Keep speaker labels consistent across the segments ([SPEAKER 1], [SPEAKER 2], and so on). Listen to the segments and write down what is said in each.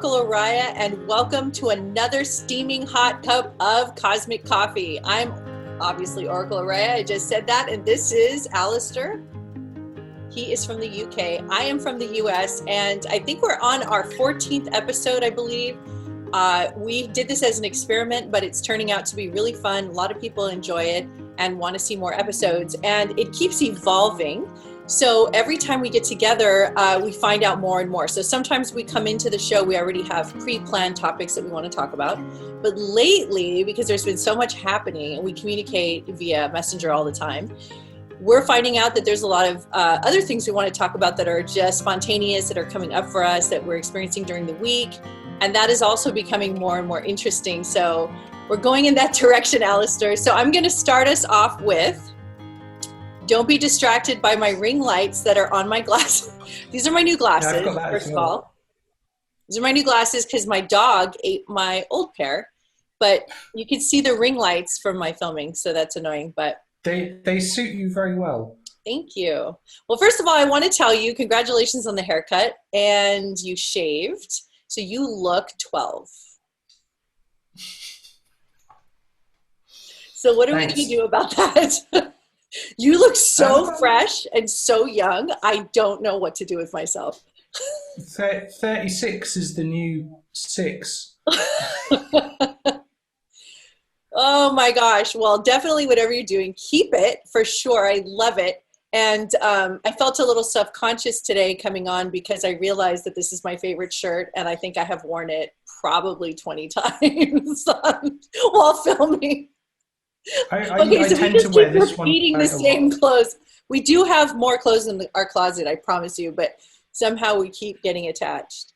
[SPEAKER 1] Oracle Oriah, and welcome to another steaming hot cup of cosmic coffee. I'm obviously Oracle Oriah, I just said that, and this is Alistair. He is from the UK. I am from the US, and I think we're on our 14th episode, I believe. We did this as an experiment, but it's turning out to be really fun. A lot of people enjoy it and want to see more episodes, and it keeps evolving. So every time we get together, we find out more and more. So sometimes we come into the show, we already have pre-planned topics that we want to talk about. But lately, because there's been so much happening and we communicate via Messenger all the time, we're finding out that there's a lot of other things we want to talk about that are just spontaneous, that are coming up for us, that we're experiencing during the week. And that is also becoming more and more interesting. So we're going in that direction, Alistair. So I'm going to start us off with, don't be distracted by my ring lights that are on my glasses. These are my new glasses, first of all. These are my new glasses because my dog ate my old pair. But you can see the ring lights from my filming, so that's annoying. But
[SPEAKER 2] they suit you very well.
[SPEAKER 1] Thank you. Well, first of all, I want to tell you, congratulations on the haircut. And you shaved, so you look 12. So what are we going to do about that? You look so fresh and so young. I don't know what to do with myself.
[SPEAKER 2] 36 is the new 6.
[SPEAKER 1] Oh my gosh. Well, definitely whatever you're doing, keep it for sure. I love it. And I felt a little self-conscious today coming on because I realized that this is my favorite shirt and I think I have worn it probably 20 times while filming.
[SPEAKER 2] I tend to wear this one.
[SPEAKER 1] Repeating the same clothes. We do have more clothes in our closet, I promise you, but somehow we keep getting attached.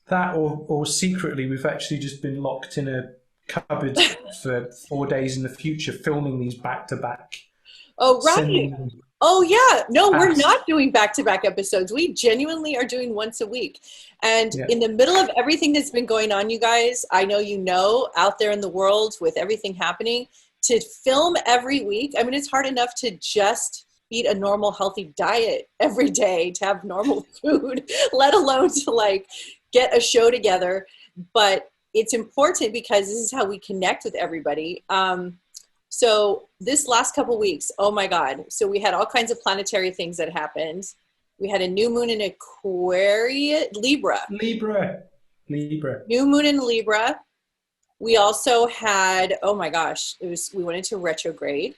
[SPEAKER 2] That or secretly, we've actually just been locked in a cupboard for 4 days in the future, filming these back to back.
[SPEAKER 1] Oh, right. Oh, yeah. No, we're not doing back-to-back episodes. We genuinely are doing once a week. And in the middle of everything that's been going on, you guys, I know you know, out there in the world with everything happening, to film every week, I mean, it's hard enough to just eat a normal, healthy diet every day, to have normal food, let alone to like get a show together. But it's important because this is how we connect with everybody. So this last couple of weeks, oh my God. So we had all kinds of planetary things that happened. We had a new moon in Libra. New moon in Libra. We also had, oh my gosh, we went into retrograde,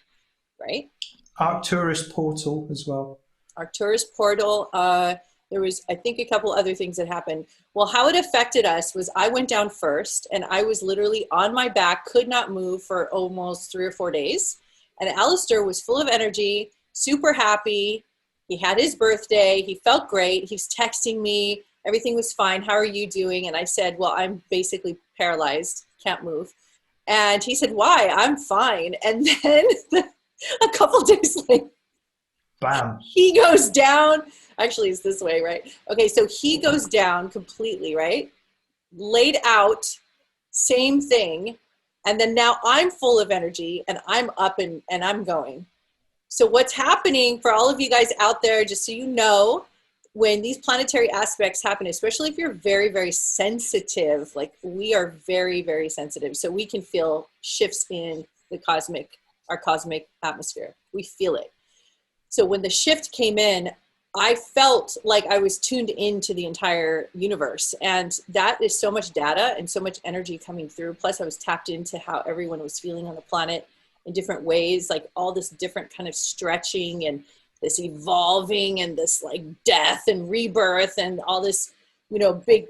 [SPEAKER 1] right?
[SPEAKER 2] Arcturus portal as well.
[SPEAKER 1] Arcturus portal. There was, I think, a couple other things that happened. Well, how it affected us was I went down first and I was literally on my back, could not move for almost 3 or 4 days. And Alistair was full of energy, super happy. He had his birthday. He felt great. He was texting me. Everything was fine. How are you doing? And I said, well, I'm basically paralyzed. Can't move. And he said, why? I'm fine. And then a couple days later,
[SPEAKER 2] bam,
[SPEAKER 1] he goes down. Actually, it's this way, right? Okay, so he goes down completely, right? Laid out, same thing. And then now I'm full of energy and I'm up and I'm going. So what's happening for all of you guys out there, just so you know, when these planetary aspects happen, especially if you're very, very sensitive, like we are very, very sensitive. So we can feel shifts in our cosmic atmosphere. We feel it. So when the shift came in, I felt like I was tuned into the entire universe. And that is so much data and so much energy coming through. Plus I was tapped into how everyone was feeling on the planet in different ways, like all this different kind of stretching and this evolving and this like death and rebirth and all this, you know, big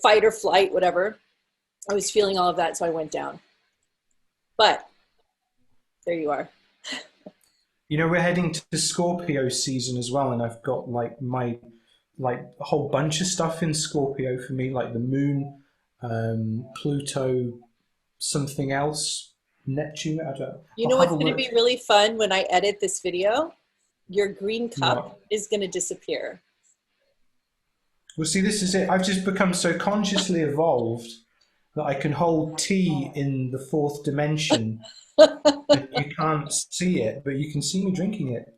[SPEAKER 1] fight or flight, whatever. I was feeling all of that. So I went down, but there you are.
[SPEAKER 2] You know, we're heading to the Scorpio season as well. And I've got like a whole bunch of stuff in Scorpio for me, like the moon, Pluto, something else, Neptune. I don't know.
[SPEAKER 1] You know what's going to be really fun when I edit this video? Your green cup is going to disappear.
[SPEAKER 2] Well, see, this is it. I've just become so consciously evolved that I can hold tea in the 4th dimension. You can't see it, but you can see me drinking it.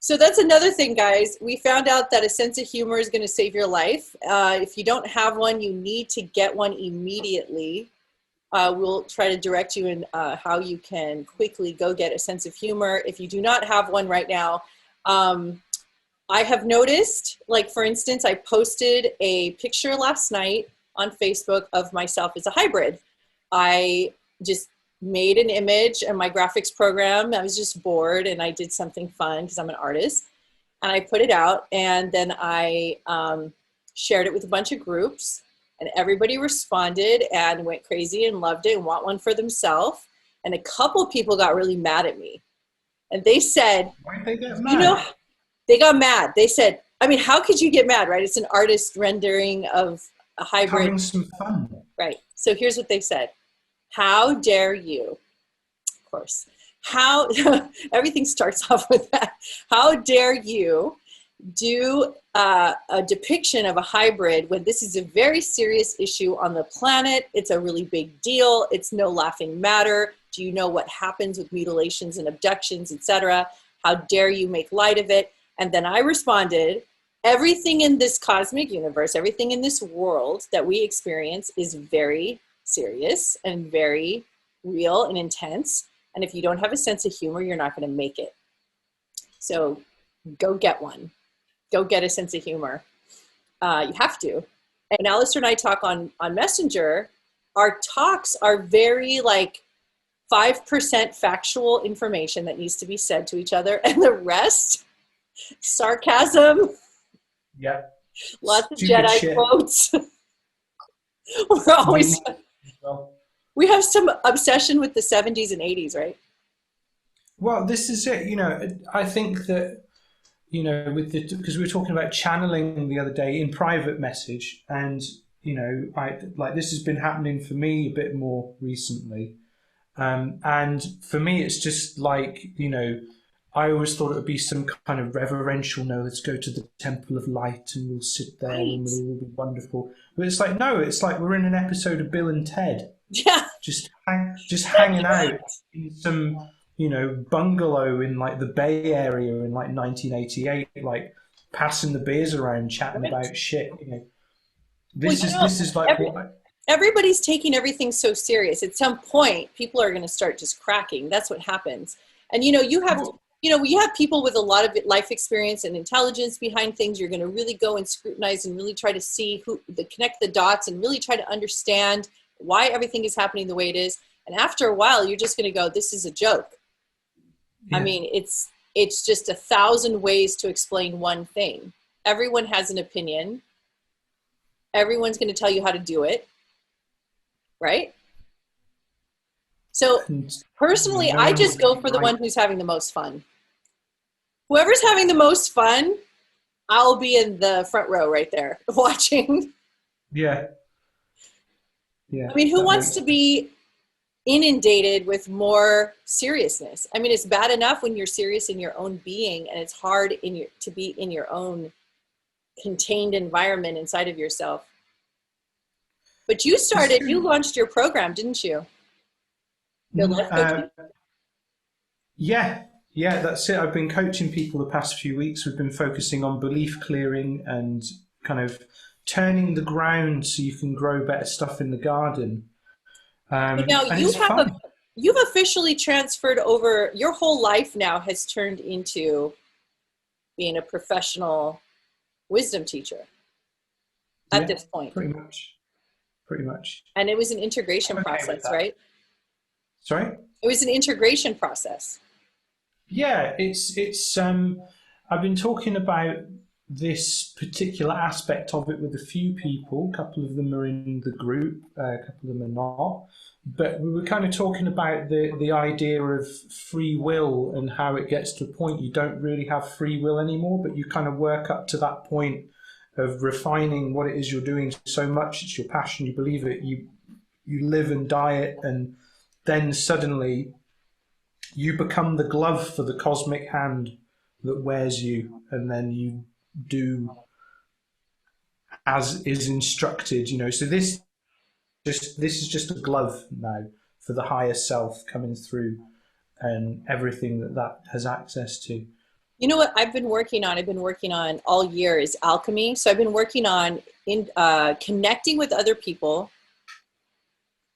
[SPEAKER 1] So that's another thing, guys. We found out that a sense of humor is going to save your life. If you don't have one, you need to get one immediately. We'll try to direct you in how you can quickly go get a sense of humor. If you do not have one right now, I have noticed, like for instance, I posted a picture last night on Facebook of myself as a hybrid. I just made an image in my graphics program. I was just bored and I did something fun because I'm an artist. And I put it out, and then I shared it with a bunch of groups, and everybody responded and went crazy and loved it and want one for themselves. And a couple people got really mad at me. And they said,
[SPEAKER 2] Why did they get mad?
[SPEAKER 1] you know, they got mad. They said, I mean, how could you get mad, right? It's an artist rendering of a hybrid.
[SPEAKER 2] Having some fun.
[SPEAKER 1] Right. So here's what they said. How dare you? Of course. How, everything starts off with that. How dare you do a depiction of a hybrid when this is a very serious issue on the planet? It's a really big deal. It's no laughing matter. Do you know what happens with mutilations and abductions, etc.? How dare you make light of it? And then I responded, everything in this cosmic universe, everything in this world that we experience is very serious and very real and intense. And if you don't have a sense of humor, you're not going to make it. So go get one. Go get a sense of humor. You have to. And Alistair and I talk on Messenger. Our talks are very like 5% factual information that needs to be said to each other, and the rest, sarcasm.
[SPEAKER 2] Yeah.
[SPEAKER 1] Lots of
[SPEAKER 2] Stupid
[SPEAKER 1] Jedi
[SPEAKER 2] shit.
[SPEAKER 1] quotes. We're always, we have some obsession with the 70s and 80s, right?
[SPEAKER 2] Well, this is it. You know, I think that, you know, with the, because we were talking about channeling the other day in private message, and you know, like this has been happening for me a bit more recently, and for me, it's just like, you know, I always thought it would be some kind of reverential, no, let's go to the Temple of Light and we'll sit there and we'll all be wonderful. But it's like, no, it's like we're in an episode of Bill and Ted.
[SPEAKER 1] Yeah.
[SPEAKER 2] Just hanging out in some, you know, bungalow in like the Bay Area in like 1988, like passing the beers around, chatting about shit. You know, this is like
[SPEAKER 1] everybody's taking everything so serious. At some point, people are going to start just cracking. That's what happens. And you know, you have people with a lot of life experience and intelligence behind things. You're going to really go and scrutinize and really try to see connect the dots and really try to understand why everything is happening the way it is. And after a while, you're just going to go, this is a joke. Yeah. I mean, it's just 1,000 ways to explain one thing. Everyone has an opinion. Everyone's going to tell you how to do it. Right? So personally, I just go for the one who's having the most fun. Whoever's having the most fun, I'll be in the front row right there watching.
[SPEAKER 2] Yeah. Yeah.
[SPEAKER 1] I mean, who wants to be inundated with more seriousness? I mean, it's bad enough when you're serious in your own being, and it's hard to be in your own contained environment inside of yourself. But you launched your program, didn't you? Your life coaching?
[SPEAKER 2] Yeah, that's it. I've been coaching people the past few weeks. We've been focusing on belief clearing and kind of turning the ground so you can grow better stuff in the garden.
[SPEAKER 1] Now you've officially transferred over. Your whole life now has turned into being a professional wisdom teacher at this point.
[SPEAKER 2] Pretty much.
[SPEAKER 1] And it was an integration process, right?
[SPEAKER 2] Sorry?
[SPEAKER 1] It was an integration process.
[SPEAKER 2] Yeah, it's I've been talking about this particular aspect of it with a few people. A couple of them are in the group, a couple of them are not. But we were kind of talking about the idea of free will and how it gets to a point you don't really have free will anymore, but you kind of work up to that point of refining what it is you're doing so much. It's your passion, you believe it, you live and die it, and then suddenly you become the glove for the cosmic hand that wears you, and then you do as is instructed, you know. So this is just a glove now for the higher self coming through and everything that has access to.
[SPEAKER 1] You know what I've been working on? I've been working on all year is alchemy. So I've been working on in connecting with other people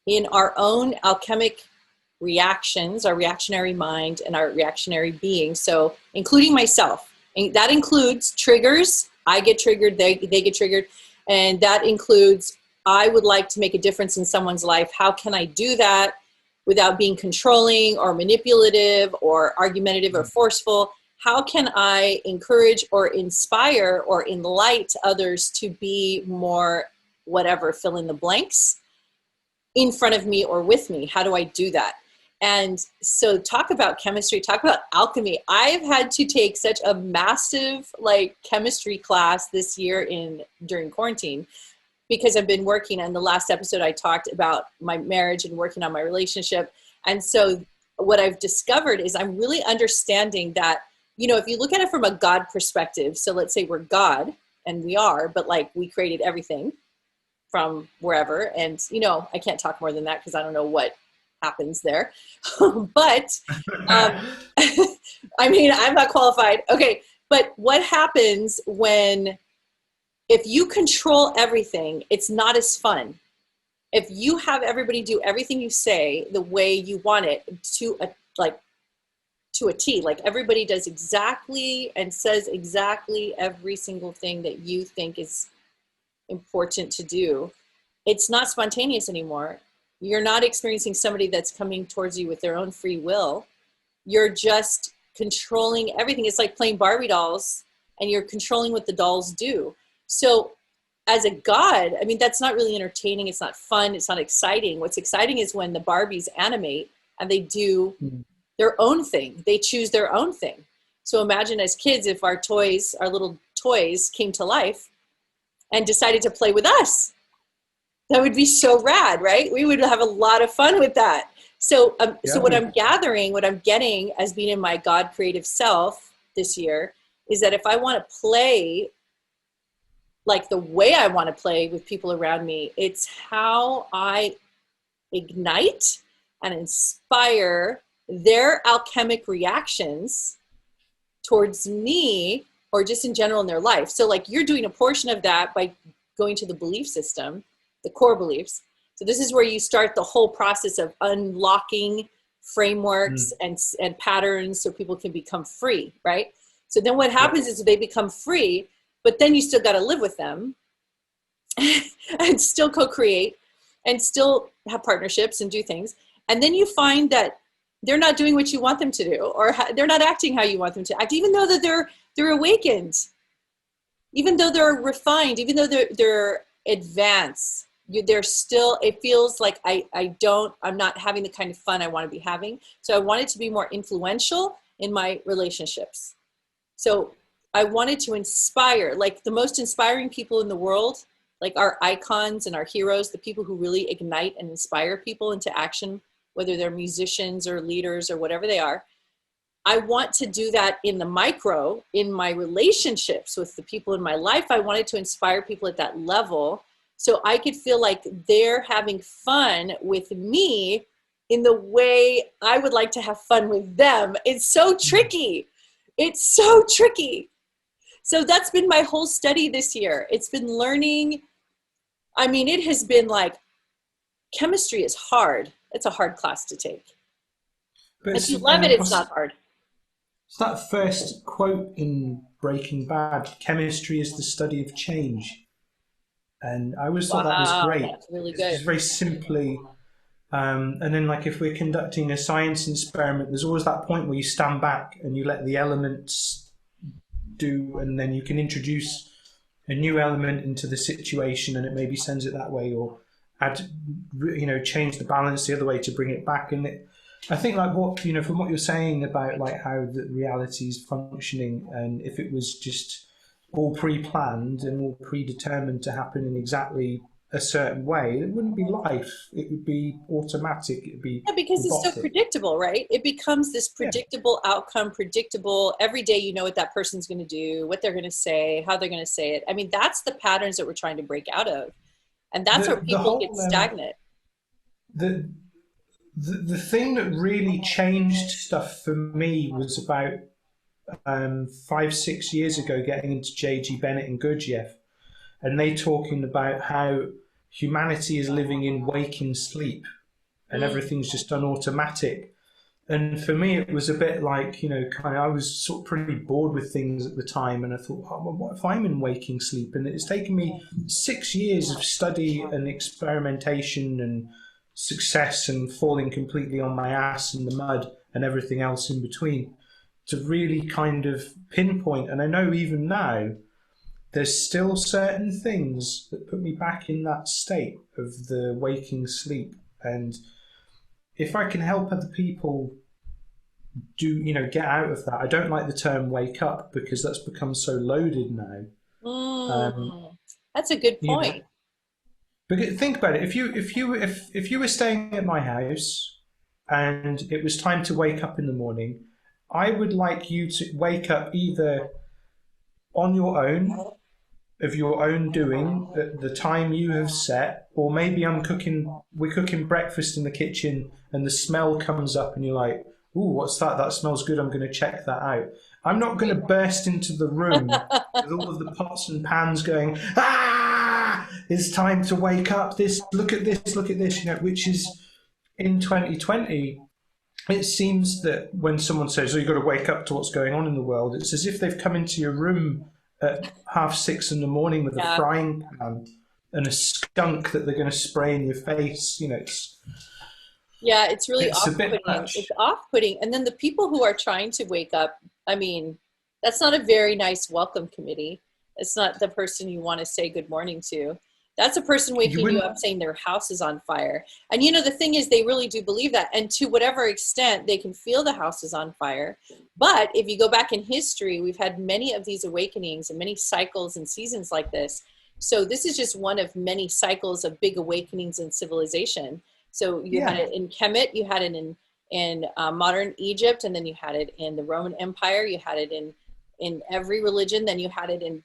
[SPEAKER 1] in our own alchemic reactions, our reactionary mind and our reactionary being. So including myself, and that includes triggers. I get triggered, they get triggered. And that includes, I would like to make a difference in someone's life. How can I do that without being controlling or manipulative or argumentative or forceful? How can I encourage or inspire or enlighten others to be more whatever, fill in the blanks, in front of me or with me? How do I do that? And so talk about chemistry, talk about alchemy. I've had to take such a massive like chemistry class this year during quarantine, because I've been working on the last episode. I talked about my marriage and working on my relationship. And so what I've discovered is I'm really understanding that, if you look at it from a God perspective, so let's say we're God, and we are, but like we created everything from wherever. And, I can't talk more than that because I don't know what happens there. But I mean, I'm not qualified. Okay. But what happens if you control everything, it's not as fun. If you have everybody do everything you say the way you want it to a T, like everybody does exactly and says exactly every single thing that you think is important to do, it's not spontaneous anymore. You're not experiencing somebody that's coming towards you with their own free will. You're just controlling everything. It's like playing Barbie dolls and you're controlling what the dolls do. So as a god, I mean, that's not really entertaining. It's not fun. It's not exciting. What's exciting is when the Barbies animate and they do their own thing. They choose their own thing. So imagine as kids, if our little toys came to life and decided to play with us. That would be so rad, right? We would have a lot of fun with that. So what I'm gathering, what I'm getting as being in my God creative self this year is that if I want to play like the way I want to play with people around me, it's how I ignite and inspire their alchemic reactions towards me or just in general in their life. So like you're doing a portion of that by going to the belief system, the core beliefs. So this is where you start the whole process of unlocking frameworks and patterns so people can become free, right? So then what happens is they become free, but then you still got to live with them and still co-create and still have partnerships and do things. And then you find that they're not doing what you want them to do, or they're not acting how you want them to act, even though that they're awakened, even though they're refined, even though they're advanced. They're still, it feels like I'm not having the kind of fun I want to be having. So I wanted to be more influential in my relationships. So I wanted to inspire, like the most inspiring people in the world, like our icons and our heroes, the people who really ignite and inspire people into action, whether they're musicians or leaders or whatever they are. I want to do that in the micro, in my relationships with the people in my life. I wanted to inspire people at that level so I could feel like they're having fun with me in the way I would like to have fun with them. It's so tricky. It's so tricky. So that's been my whole study this year. It's been learning. I mean, it has been like, chemistry is hard. It's a hard class to take. But if you love it, it's not hard.
[SPEAKER 2] It's that first quote in Breaking Bad, chemistry is the study of change. And I always thought that was great.
[SPEAKER 1] That's really good.
[SPEAKER 2] It's very simply, and then like if we're conducting a science experiment, there's always that point where you stand back and you let the elements do, and then you can introduce a new element into the situation and it maybe sends it that way, or add, change the balance the other way to bring it back. And I think like what, from what you're saying about like how the reality is functioning, and if it was just all pre-planned and all predetermined to happen in exactly a certain way, it wouldn't be life. It would be automatic. It would be
[SPEAKER 1] because robotic. It's so predictable, right? It becomes this predictable outcome, predictable. Every day you know what that person's going to do, what they're going to say, how they're going to say it. I mean, that's the patterns that we're trying to break out of. And that's where people get stagnant.
[SPEAKER 2] The thing that really changed stuff for me was about 5, 6 years ago, getting into J.G. Bennett and Gurdjieff, and they talking about how humanity is living in waking sleep and
[SPEAKER 1] Mm.
[SPEAKER 2] everything's just done automatic. And for me, it was a bit like, kind of, I was sort of pretty bored with things at the time. And I thought, oh, well, what if I'm in waking sleep? And it's taken me 6 years of study and experimentation and success and falling completely on my ass in the mud and everything else in between to really kind of pinpoint. And I know even now, there's still certain things that put me back in that state of the waking sleep. And if I can help other people get out of that. I don't like the term wake up because that's become so loaded now.
[SPEAKER 1] That's a good
[SPEAKER 2] You know,
[SPEAKER 1] point.
[SPEAKER 2] but think about it. If you were staying at my house and it was time to wake up in the morning, I would like you to wake up either on your own, of your own doing, at the time you have set, or maybe we're cooking breakfast in the kitchen and the smell comes up and you're like, ooh, what's that? That smells good. I'm going to check that out. I'm not going to burst into the room with all of the pots and pans going, ah, it's time to wake up. Look at this, which is in 2020. It seems that when someone says, oh, you've got to wake up to what's going on in the world, it's as if they've come into your room at 6:30 in the morning with a frying pan and a skunk that they're going to spray in your face.
[SPEAKER 1] It's really
[SPEAKER 2] it's a
[SPEAKER 1] off-putting.
[SPEAKER 2] bit much.
[SPEAKER 1] It's off-putting. And then the people who are trying to wake up, I mean, that's not a very nice welcome committee. It's not the person you want to say good morning to. That's a person waking you up saying their house is on fire. And the thing is, they really do believe that. And to whatever extent they can feel the house is on fire. But if you go back in history, we've had many of these awakenings and many cycles and seasons like this. So this is just one of many cycles of big awakenings in civilization. So you had it in Kemet, you had it in modern Egypt, and then you had it in the Roman Empire, you had it in every religion, then you had it in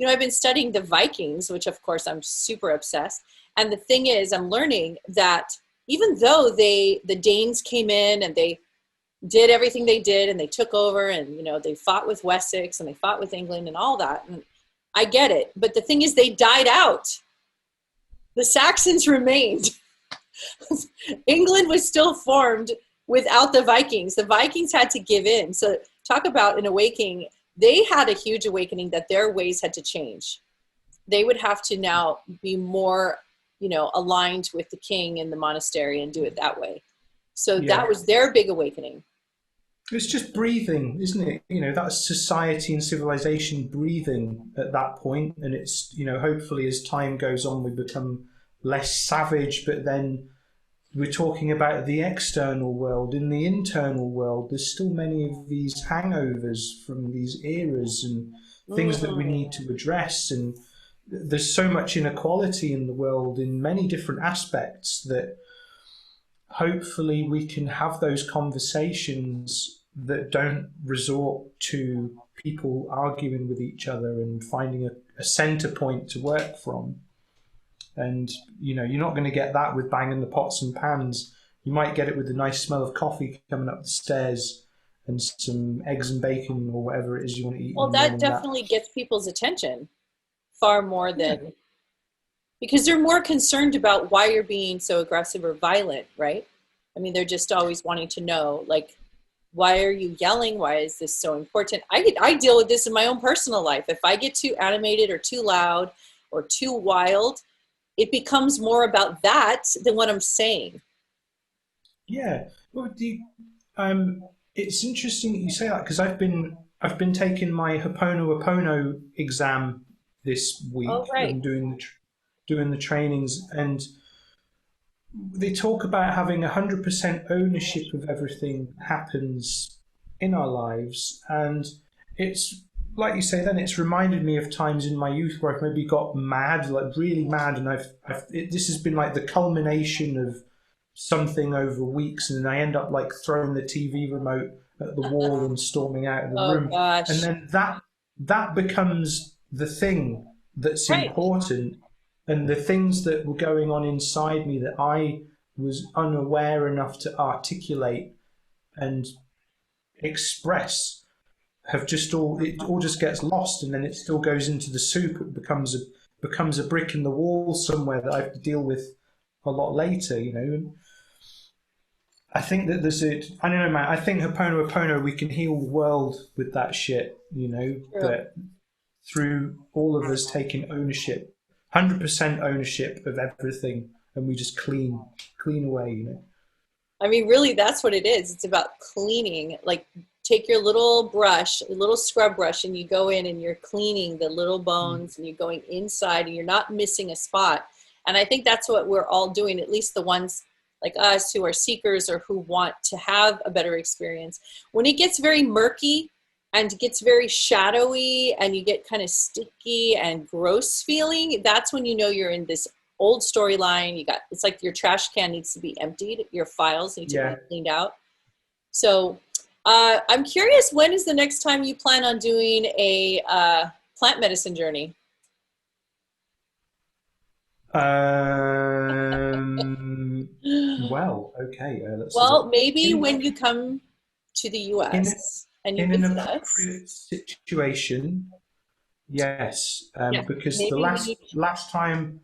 [SPEAKER 1] I've been studying the Vikings, which of course I'm super obsessed. And the thing is, I'm learning that even though the Danes came in and they did everything they did and they took over and, they fought with Wessex and they fought with England and all that. And I get it. But the thing is, they died out. The Saxons remained. England was still formed without the Vikings. The Vikings had to give in. So talk about an awakening. They had a huge awakening that their ways had to change. They would have to now be more, aligned with the king and the monastery and do it that way. So that was their big awakening.
[SPEAKER 2] It's just breathing, isn't it? That's society and civilization breathing at that point. And it's, hopefully as time goes on, we become less savage, but then we're talking about the external world. In the internal world, there's still many of these hangovers from these eras and things that we need to address. And there's so much inequality in the world in many different aspects that hopefully we can have those conversations that don't resort to people arguing with each other and finding a center point to work from. And, you're not going to get that with banging the pots and pans. You might get it with the nice smell of coffee coming up the stairs and some eggs and bacon or whatever it is you want to eat.
[SPEAKER 1] Well, that definitely gets people's attention far more than... Because they're more concerned about why you're being so aggressive or violent, right? I mean, they're just always wanting to know, like, why are you yelling? Why is this so important? I deal with this in my own personal life. If I get too animated or too loud or too wild, it becomes more about that than what I'm saying.
[SPEAKER 2] Yeah. Well, it's interesting that you say that because I've been taking my Ho'oponopono exam this week.
[SPEAKER 1] Oh, right.
[SPEAKER 2] And doing the trainings, and they talk about having 100% ownership of everything that happens in our lives. And it's like you say, then it's reminded me of times in my youth where I've maybe got mad, like really mad, and this has been like the culmination of something over weeks, and then I end up like throwing the TV remote at the wall and storming out of the room.
[SPEAKER 1] Gosh.
[SPEAKER 2] And then that becomes the thing that's important, and the things that were going on inside me that I was unaware enough to articulate and express have just all just gets lost, and then it still goes into the soup. It becomes a brick in the wall somewhere that I have to deal with a lot later, you know. And I think that I don't know, man. I think Ho'oponopono, we can heal the world with that shit, you know.
[SPEAKER 1] True.
[SPEAKER 2] But through all of us taking ownership, 100% ownership of everything, and we just clean away, you know.
[SPEAKER 1] I mean, really, that's what it is. It's about cleaning. Like, take your little brush, a little scrub brush, and you go in and you're cleaning the little bones and you're going inside and you're not missing a spot. And I think that's what we're all doing, at least the ones like us who are seekers or who want to have a better experience. When it gets very murky and gets very shadowy and you get kind of sticky and gross feeling, that's when you know you're in this old storyline. It's like your trash can needs to be emptied, your files need to be cleaned out. So I'm curious, when is the next time you plan on doing a plant medicine journey?
[SPEAKER 2] Well, okay.
[SPEAKER 1] Well, maybe when you come to the
[SPEAKER 2] in
[SPEAKER 1] US and you
[SPEAKER 2] in an
[SPEAKER 1] visit us.
[SPEAKER 2] appropriate situation, yes,
[SPEAKER 1] Yeah,
[SPEAKER 2] because the
[SPEAKER 1] maybe when you.
[SPEAKER 2] last time,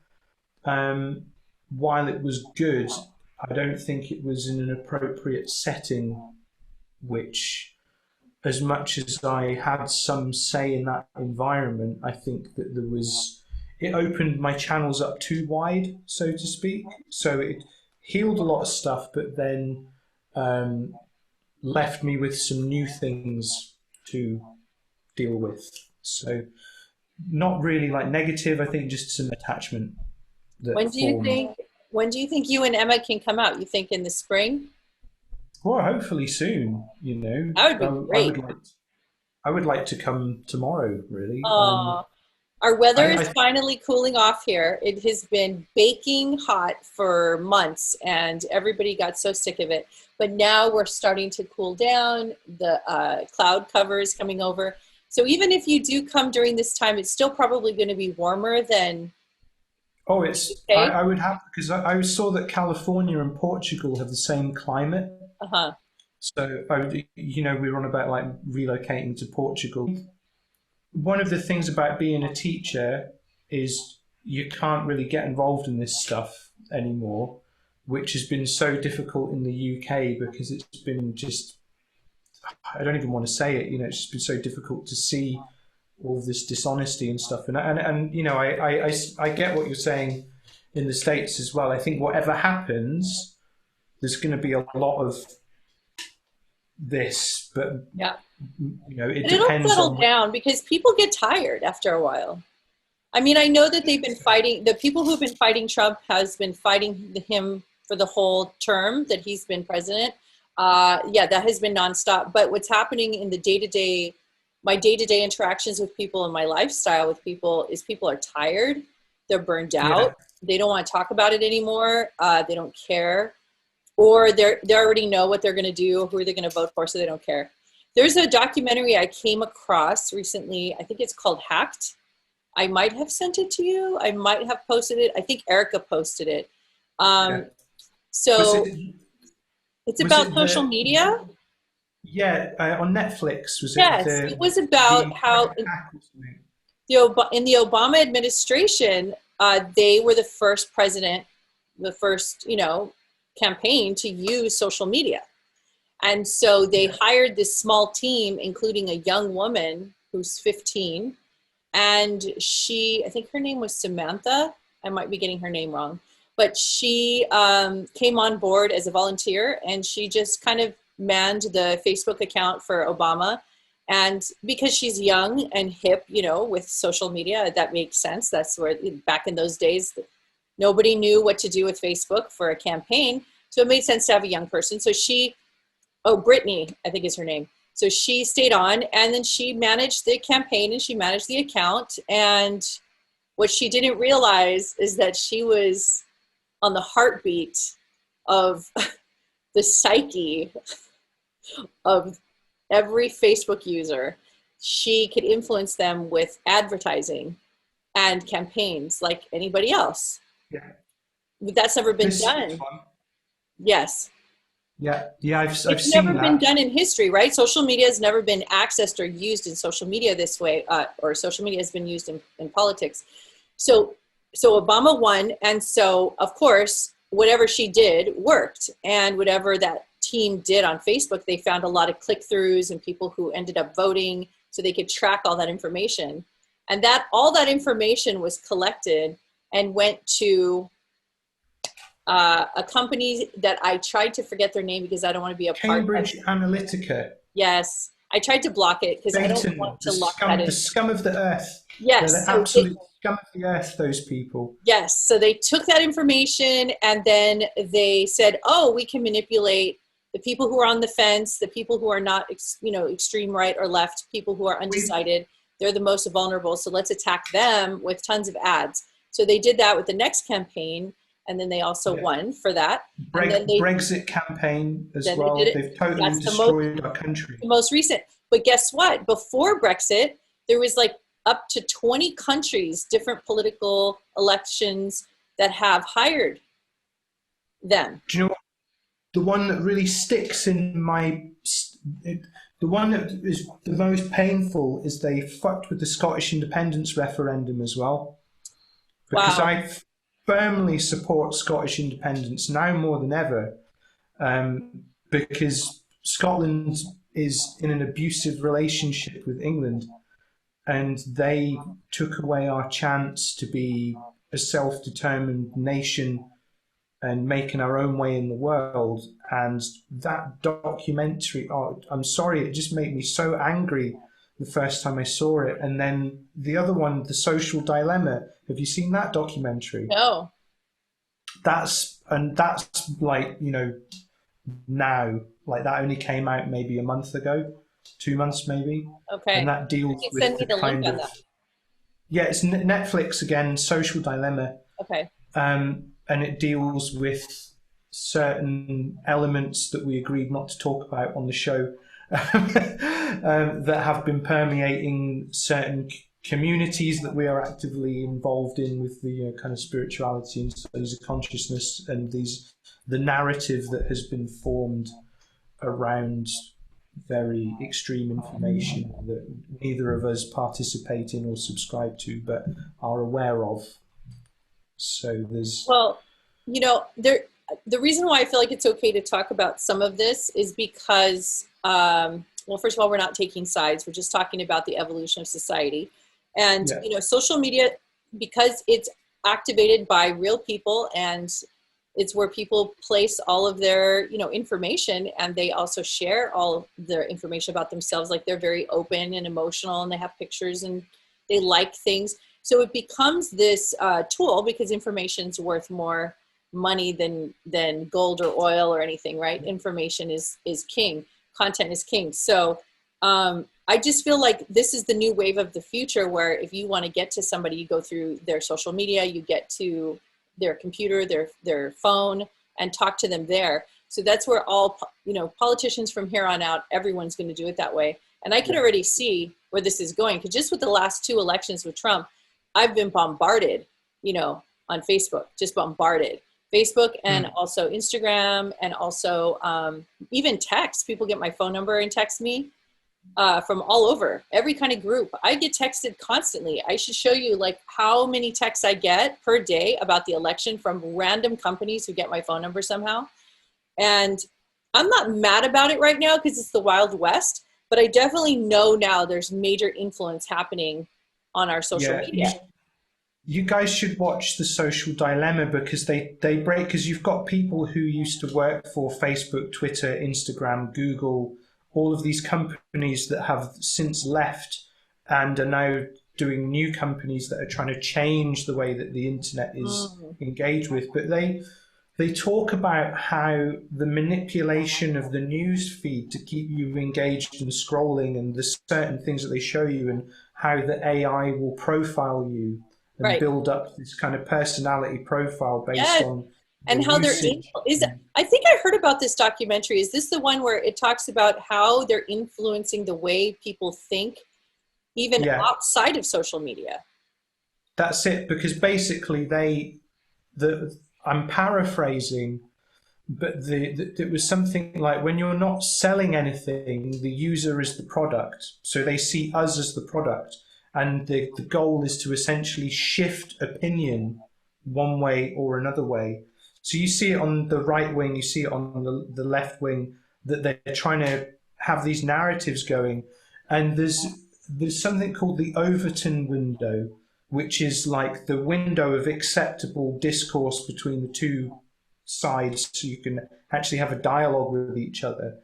[SPEAKER 2] while it was good, I don't think it was in an appropriate setting, which, as much as I had some say in that environment, I think that it opened my channels up too wide, so to speak. So it healed a lot of stuff, but then um, left me with some new things to deal with. So not really like negative. I think just some attachment that
[SPEAKER 1] When do you
[SPEAKER 2] formed.
[SPEAKER 1] think when do you think you and Emma can come out? You think in the spring?
[SPEAKER 2] Well, hopefully soon. You know,
[SPEAKER 1] That would be great.
[SPEAKER 2] I would like to come tomorrow. Really.
[SPEAKER 1] Uh, our weather is
[SPEAKER 2] I
[SPEAKER 1] finally cooling off here. It has been baking hot for months and everybody got so sick of it. But now we're starting to cool down. The cloud cover is coming over. So even if you do come during this time, it's still probably going to be warmer than
[SPEAKER 2] Oh,
[SPEAKER 1] UK.
[SPEAKER 2] I would have, because I saw that California and Portugal have the same climate.
[SPEAKER 1] Uh-huh.
[SPEAKER 2] So you know, we were on about like relocating to Portugal. One of the things about being a teacher is you can't really get involved in this stuff anymore, which has been so difficult in the UK because it's been just, I don't even want to say it, you know, it's just been so difficult to see all this dishonesty and stuff. And you know, I get what you're saying in the States as well. I think whatever happens, there's going to be a lot of this, but
[SPEAKER 1] Yeah.
[SPEAKER 2] you know, it
[SPEAKER 1] But it'll
[SPEAKER 2] depends
[SPEAKER 1] settle
[SPEAKER 2] on.
[SPEAKER 1] down because people get tired after a while. I mean, I know that they've been fighting, the people who've been fighting Trump has been fighting him for the whole term that he's been president. Yeah, that has been nonstop. But what's happening in the day-to-day, my day-to-day interactions with people and my lifestyle with people is people are tired. They're burned
[SPEAKER 2] Yeah,
[SPEAKER 1] out. They don't want to talk about it anymore. They don't care. Or they already know what they're going to do, who they're going to vote for, so they don't care. There's a documentary I came across recently. I think it's called Hacked. I might have sent it to you. I might have posted it. I think Erica posted it.
[SPEAKER 2] yeah.
[SPEAKER 1] Um,
[SPEAKER 2] Was
[SPEAKER 1] so
[SPEAKER 2] it
[SPEAKER 1] it's
[SPEAKER 2] was
[SPEAKER 1] about
[SPEAKER 2] it
[SPEAKER 1] social media.
[SPEAKER 2] yeah, on Netflix? Was it
[SPEAKER 1] Yes, it was about
[SPEAKER 2] the
[SPEAKER 1] how
[SPEAKER 2] hack or something?
[SPEAKER 1] in the Obama administration, they were the first president, the first, campaign to use social media. And so they
[SPEAKER 2] Yeah,
[SPEAKER 1] hired this small team, including a young woman who's 15. And I think her name was Samantha. I might be getting her name wrong. But she came on board as a volunteer and she just kind of manned the Facebook account for Obama. And because she's young and hip, with social media, that makes sense. That's where back in those days, nobody knew what to do with Facebook for a campaign. So it made sense to have a young person. So Brittany, I think is her name. So she stayed on and then she managed the campaign and she managed the account. And what she didn't realize is that she was on the heartbeat of the psyche of every Facebook user. She could influence them with advertising and campaigns like anybody else.
[SPEAKER 2] yeah.
[SPEAKER 1] But that's never been
[SPEAKER 2] This
[SPEAKER 1] done.
[SPEAKER 2] one,
[SPEAKER 1] Yes.
[SPEAKER 2] Yeah, I've
[SPEAKER 1] It's never
[SPEAKER 2] seen
[SPEAKER 1] been
[SPEAKER 2] that.
[SPEAKER 1] done in history, right? Social media has never been accessed or used in social media this way, or social media has been used in politics. So, so Obama won, and so of course, whatever she did worked, and whatever that team did on Facebook, they found a lot of click-throughs and people who ended up voting, so they could track all that information, and that all that information was collected and went to a company that I tried to forget their name because I don't want to be a part of.
[SPEAKER 2] Cambridge Analytica,
[SPEAKER 1] Yes, I tried to block it because I don't
[SPEAKER 2] Satan,
[SPEAKER 1] want to lock that
[SPEAKER 2] the
[SPEAKER 1] in.
[SPEAKER 2] scum of the earth. They're
[SPEAKER 1] Yes,
[SPEAKER 2] the absolute scum of the earth, those people.
[SPEAKER 1] yes, so they took that information and then they said, "Oh, we can manipulate the people who are on the fence, the people who are not, extreme right or left, people who are
[SPEAKER 2] We
[SPEAKER 1] undecided. They're the most vulnerable. So let's attack them with tons of ads." So they did that with the next campaign, and then they also
[SPEAKER 2] yeah.
[SPEAKER 1] won for that. And then they
[SPEAKER 2] Brexit campaign as
[SPEAKER 1] then they did
[SPEAKER 2] well.
[SPEAKER 1] it.
[SPEAKER 2] They've totally
[SPEAKER 1] That's the
[SPEAKER 2] destroyed our country.
[SPEAKER 1] most recent. But guess what? Before Brexit, there was like up to 20 countries, different political elections that have hired them.
[SPEAKER 2] Do you know what? The one that really sticks in the one that is the most painful is they fucked with the Scottish independence referendum as well. Because
[SPEAKER 1] Wow.
[SPEAKER 2] I firmly support Scottish independence now more than ever, because Scotland is in an abusive relationship with England, and they took away our chance to be a self-determined nation and making our own way in the world. And that documentary, oh, I'm sorry, it just made me so angry the first time I saw it. And then the other one, The Social Dilemma. Have you seen that documentary?
[SPEAKER 1] No.
[SPEAKER 2] That's like, now, like that only came out maybe a month ago, 2 months maybe.
[SPEAKER 1] Okay.
[SPEAKER 2] And that
[SPEAKER 1] You
[SPEAKER 2] deals
[SPEAKER 1] can
[SPEAKER 2] with
[SPEAKER 1] send me
[SPEAKER 2] the
[SPEAKER 1] the link
[SPEAKER 2] kind
[SPEAKER 1] on
[SPEAKER 2] of,
[SPEAKER 1] that.
[SPEAKER 2] yeah, it's Netflix again, Social Dilemma.
[SPEAKER 1] Okay.
[SPEAKER 2] And it deals with certain elements that we agreed not to talk about on the show, that have been permeating certain communities that we are actively involved in with the kind of spirituality and studies of consciousness, and the narrative that has been formed around very extreme information that neither of us participate in or subscribe to, but are aware of. So there's
[SPEAKER 1] Well, the reason why I feel like it's okay to talk about some of this is because, well, first of all, we're not taking sides. We're just talking about the evolution of society. And,
[SPEAKER 2] yeah,
[SPEAKER 1] social media, because it's activated by real people, and it's where people place all of their, information, and they also share all their information about themselves. Like, they're very open and emotional, and they have pictures and they like things. So it becomes this tool, because information's worth more money than gold or oil or anything, right? Information is king. Content is king. So I just feel like this is the new wave of the future, where if you want to get to somebody, you go through their social media, you get to their computer, their phone, and talk to them there. So that's where all, politicians from here on out, everyone's going to do it that way. And I can
[SPEAKER 2] yeah,
[SPEAKER 1] already see where this is going, because just with the last two elections with Trump, I've been bombarded, on Facebook, just bombarded. Facebook, and
[SPEAKER 2] mm,
[SPEAKER 1] also Instagram, and also even text. People get my phone number and text me from all over, every kind of group. I get texted constantly. I should show you like how many texts I get per day about the election from random companies who get my phone number somehow. And I'm not mad about it right now because it's the Wild West, but I definitely know now there's major influence happening on our social
[SPEAKER 2] yeah.
[SPEAKER 1] media.
[SPEAKER 2] You guys should watch The Social Dilemma, because they break, because you've got people who used to work for Facebook, Twitter, Instagram, Google, all of these companies that have since left and are now doing new companies that are trying to change the way that the internet is
[SPEAKER 1] Mm,
[SPEAKER 2] engaged with. But they talk about how the manipulation of the news feed to keep you engaged and scrolling, and the certain things that they show you, and how the AI will profile you and
[SPEAKER 1] right.
[SPEAKER 2] build up this kind of personality profile based
[SPEAKER 1] Yes.
[SPEAKER 2] on
[SPEAKER 1] And
[SPEAKER 2] your
[SPEAKER 1] how they're
[SPEAKER 2] usage.
[SPEAKER 1] I think I heard about this documentary. Is this the one where it talks about how they're influencing the way people think, even
[SPEAKER 2] Yeah,
[SPEAKER 1] outside of social media?
[SPEAKER 2] that's it. Because basically I'm paraphrasing, but it was something like when you're not selling anything, the user is the product. So they see us as the product. And the goal is to essentially shift opinion one way or another way. So you see it on the right wing, you see it on the left wing, that they're trying to have these narratives going. And there's something called the Overton window, which is like the window of acceptable discourse between the two sides, so you can actually have a dialogue with each other.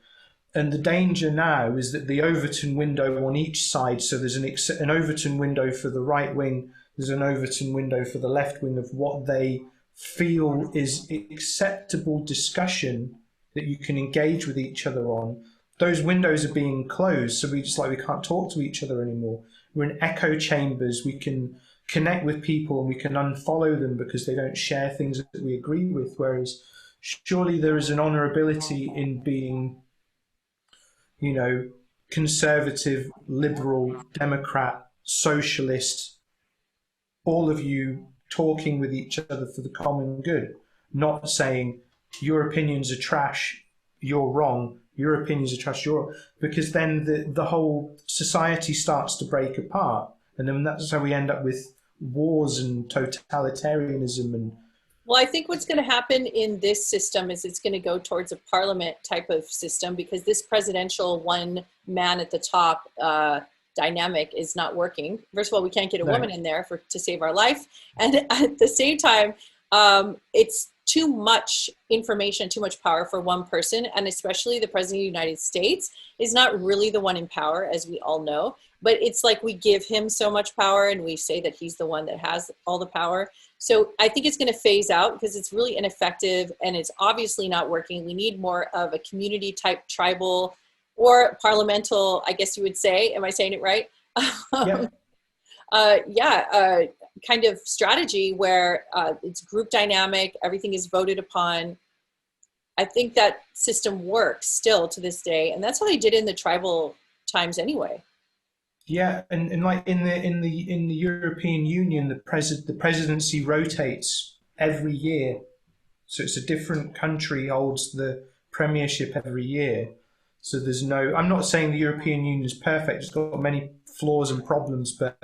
[SPEAKER 2] And the danger now is that the Overton window on each side, so there's an Overton window for the right wing, there's an Overton window for the left wing of what they feel is acceptable discussion that you can engage with each other on. Those windows are being closed, so we can't talk to each other anymore. We're in echo chambers. We can connect with people and we can unfollow them because they don't share things that we agree with. Whereas surely there is an honorability in being, conservative, liberal, Democrat, socialist, all of you talking with each other for the common good, not saying your opinions are trash, you're wrong, your opinions are trash, you're wrong, because then the whole society starts to break apart. And then that's how we end up with wars and totalitarianism. And
[SPEAKER 1] well, I think what's going to happen in this system is it's going to go towards a parliament type of system, because this presidential one man at the top dynamic is not working. First of all, we can't get a woman in there to save our life. And at the same time, it's too much information, too much power for one person. And especially the president of the United States is not really the one in power, as we all know. But it's like we give him so much power and we say that he's the one that has all the power. So I think it's going to phase out because it's really ineffective and it's obviously not working. We need more of a community type, tribal or parliamental, I guess you would say. Am I saying it right?
[SPEAKER 2] yeah.
[SPEAKER 1] Kind of strategy where it's group dynamic, everything is voted upon. I think that system works still to this day. And that's how they did in the tribal times anyway.
[SPEAKER 2] Yeah, and like in the European Union, the presidency rotates every year, so it's a different country holds the premiership every year. So there's no. I'm not saying the European Union is perfect; it's got many flaws and problems, but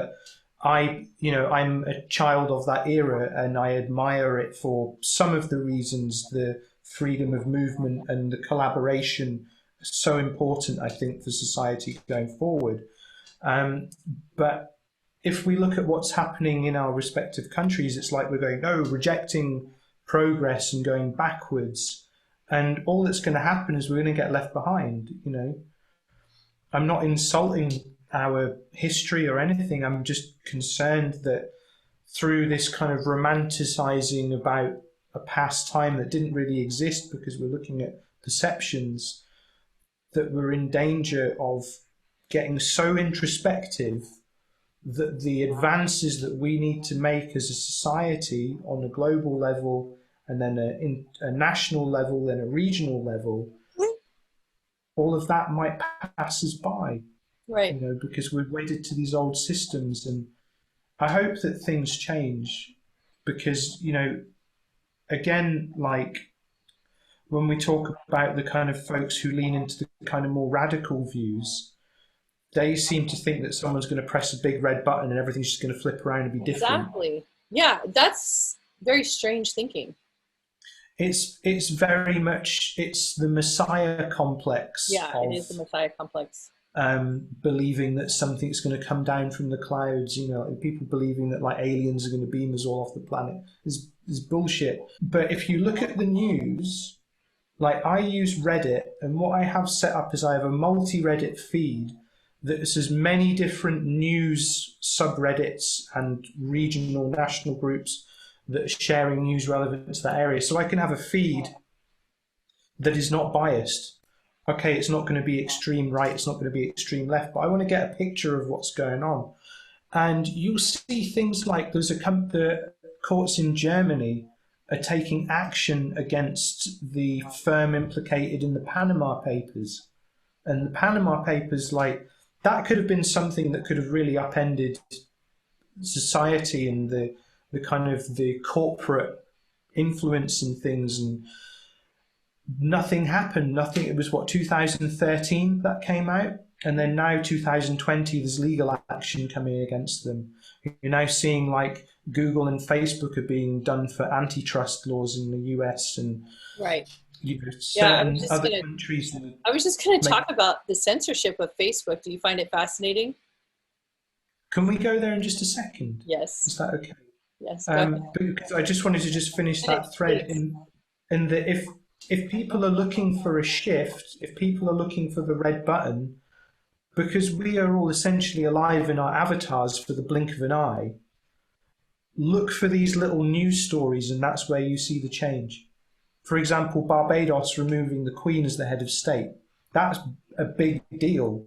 [SPEAKER 2] I'm a child of that era, and I admire it for some of the reasons. The freedom of movement and the collaboration are so important, I think, for society going forward. But if we look at what's happening in our respective countries, it's like we're going, rejecting progress and going backwards. And all that's going to happen is we're going to get left behind. I'm not insulting our history or anything. I'm just concerned that through this kind of romanticizing about a past time that didn't really exist because we're looking at perceptions, that we're in danger of getting so introspective that the advances that we need to make as a society on a global level and then a national level, then a regional level, all of that might pass us by.
[SPEAKER 1] Right.
[SPEAKER 2] Because we're wedded to these old systems. And I hope that things change because, again, like when we talk about the kind of folks who lean into the kind of more radical views, they seem to think that someone's going to press a big red button and everything's just going to flip around and be different.
[SPEAKER 1] Exactly. Yeah, that's very strange thinking.
[SPEAKER 2] It's very much, it's the Messiah complex.
[SPEAKER 1] Yeah, it is the Messiah complex.
[SPEAKER 2] Believing that something's going to come down from the clouds, people believing that like aliens are going to beam us all off the planet is bullshit. But if you look at the news, like I use Reddit, and what I have set up is I have a multi-Reddit feed there's as many different news subreddits and regional, national groups that are sharing news relevant to that area. So I can have a feed that is not biased. Okay, it's not going to be extreme right, it's not going to be extreme left, but I want to get a picture of what's going on. And you'll see things like the courts in Germany are taking action against the firm implicated in the Panama Papers. And the Panama Papers, like, that could have been something that could have really upended society and the kind of the corporate influence and things. And nothing happened. Nothing. It was what, 2013 that came out, and then now 2020, there's legal action coming against them. You're now seeing like Google and Facebook are being done for antitrust laws in the US, and
[SPEAKER 1] Right.
[SPEAKER 2] certain other countries.
[SPEAKER 1] I was just going to talk about the censorship of Facebook. Do you find it fascinating?
[SPEAKER 2] Can we go there in just a second?
[SPEAKER 1] Yes.
[SPEAKER 2] Is that okay?
[SPEAKER 1] Yes.
[SPEAKER 2] Because I just wanted to just finish that thread in that if people are looking for a shift, if people are looking for the red button, because we are all essentially alive in our avatars for the blink of an eye, look for these little news stories, and that's where you see the change. For example, Barbados removing the Queen as the head of state. That's a big deal.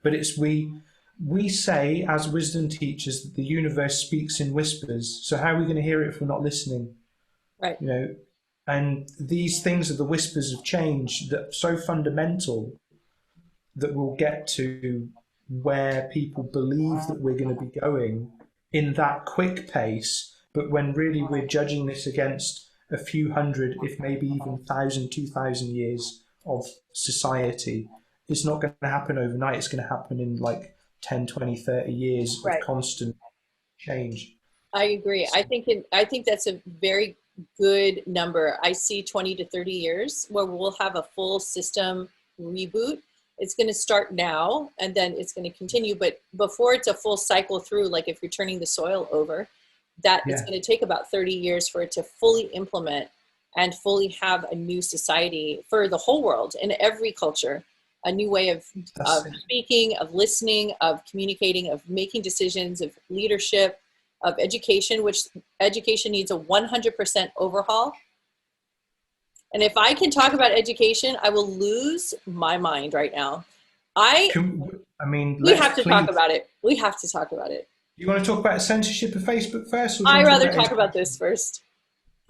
[SPEAKER 2] But it's we say as wisdom teachers that the universe speaks in whispers. So how are we going to hear it if we're not listening?
[SPEAKER 1] Right.
[SPEAKER 2] You know, and these things are the whispers of change that are so fundamental that we'll get to where people believe that we're going to be going in that quick pace. But when really we're judging this against a few hundred, if maybe even 1,000, 2,000 years of society, it's not going to happen overnight. It's going to happen in like 10, 20, 30 years of constant change.
[SPEAKER 1] I agree. I think that's a very good number. I see 20 to 30 years where we'll have a full system reboot. It's going to start now, and then it's going to continue. But before it's a full cycle through, like if you're turning the soil over, it's going to take about 30 years for it to fully implement and fully have a new society for the whole world in every culture, a new way of speaking, of listening, of communicating, of making decisions, of leadership, of education, which education needs a 100% overhaul. And if I can talk about education, I will lose my mind right now. We have to talk about it. We have to talk about it.
[SPEAKER 2] You want to talk about censorship of Facebook first?
[SPEAKER 1] I'd rather talk about this first.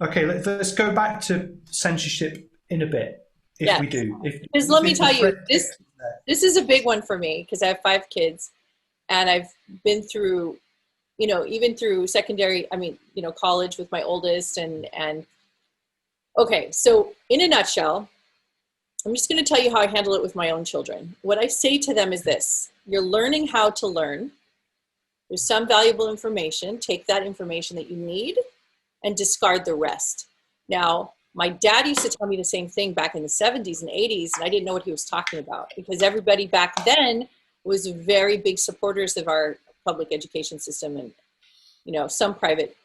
[SPEAKER 2] Okay, let's go back to censorship in a bit, if we do.
[SPEAKER 1] Because let me tell you, this is a big one for me, because I have 5 kids, and I've been through, even through secondary, college with my oldest, and okay, so in a nutshell, I'm just going to tell you how I handle it with my own children. What I say to them is this: you're learning how to learn. There's some valuable information. Take that information that you need and discard the rest. Now, my dad used to tell me the same thing back in the 70s and 80s, and I didn't know what he was talking about, because everybody back then was very big supporters of our public education system and, some private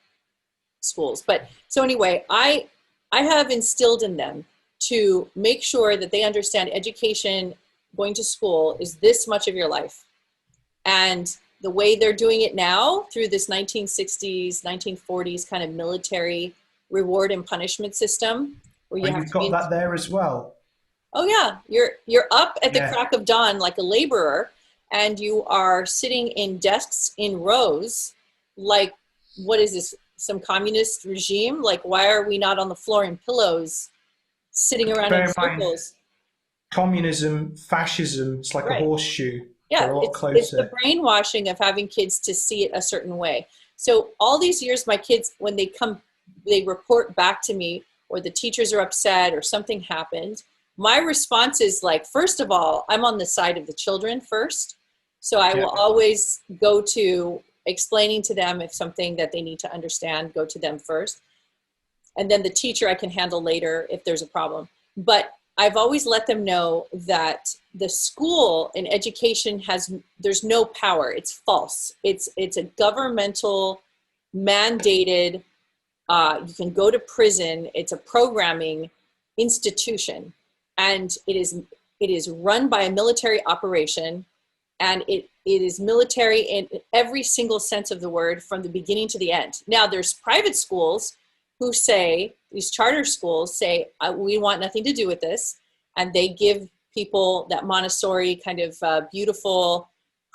[SPEAKER 1] schools. But so anyway, I have instilled in them to make sure that they understand education, going to school, is this much of your life. And the way they're doing it now through this 1960s, 1940s kind of military reward and punishment system, where
[SPEAKER 2] you've got that there as well.
[SPEAKER 1] Oh yeah, you're up at the crack of dawn like a laborer, and you are sitting in desks in rows. Like, what is this? Some communist regime? Like, why are we not on the floor in pillows, sitting around in circles?
[SPEAKER 2] Communism, fascism, it's like a horseshoe.
[SPEAKER 1] Yeah, it's the brainwashing of having kids to see it a certain way. So all these years, my kids, when they report back to me, or the teachers are upset or something happened, my response is like, first of all, I'm on the side of the children first. So I will always go to explaining to them if something that they need to understand, go to them first. And then the teacher I can handle later if there's a problem. But I've always let them know that the school and education there's no power. It's false. It's a governmental mandated, you can go to prison. It's a programming institution, and it is run by a military operation, and it is military in every single sense of the word from the beginning to the end. Now there's private schools who say, these charter schools say, we want nothing to do with this. And they give people that Montessori kind of beautiful,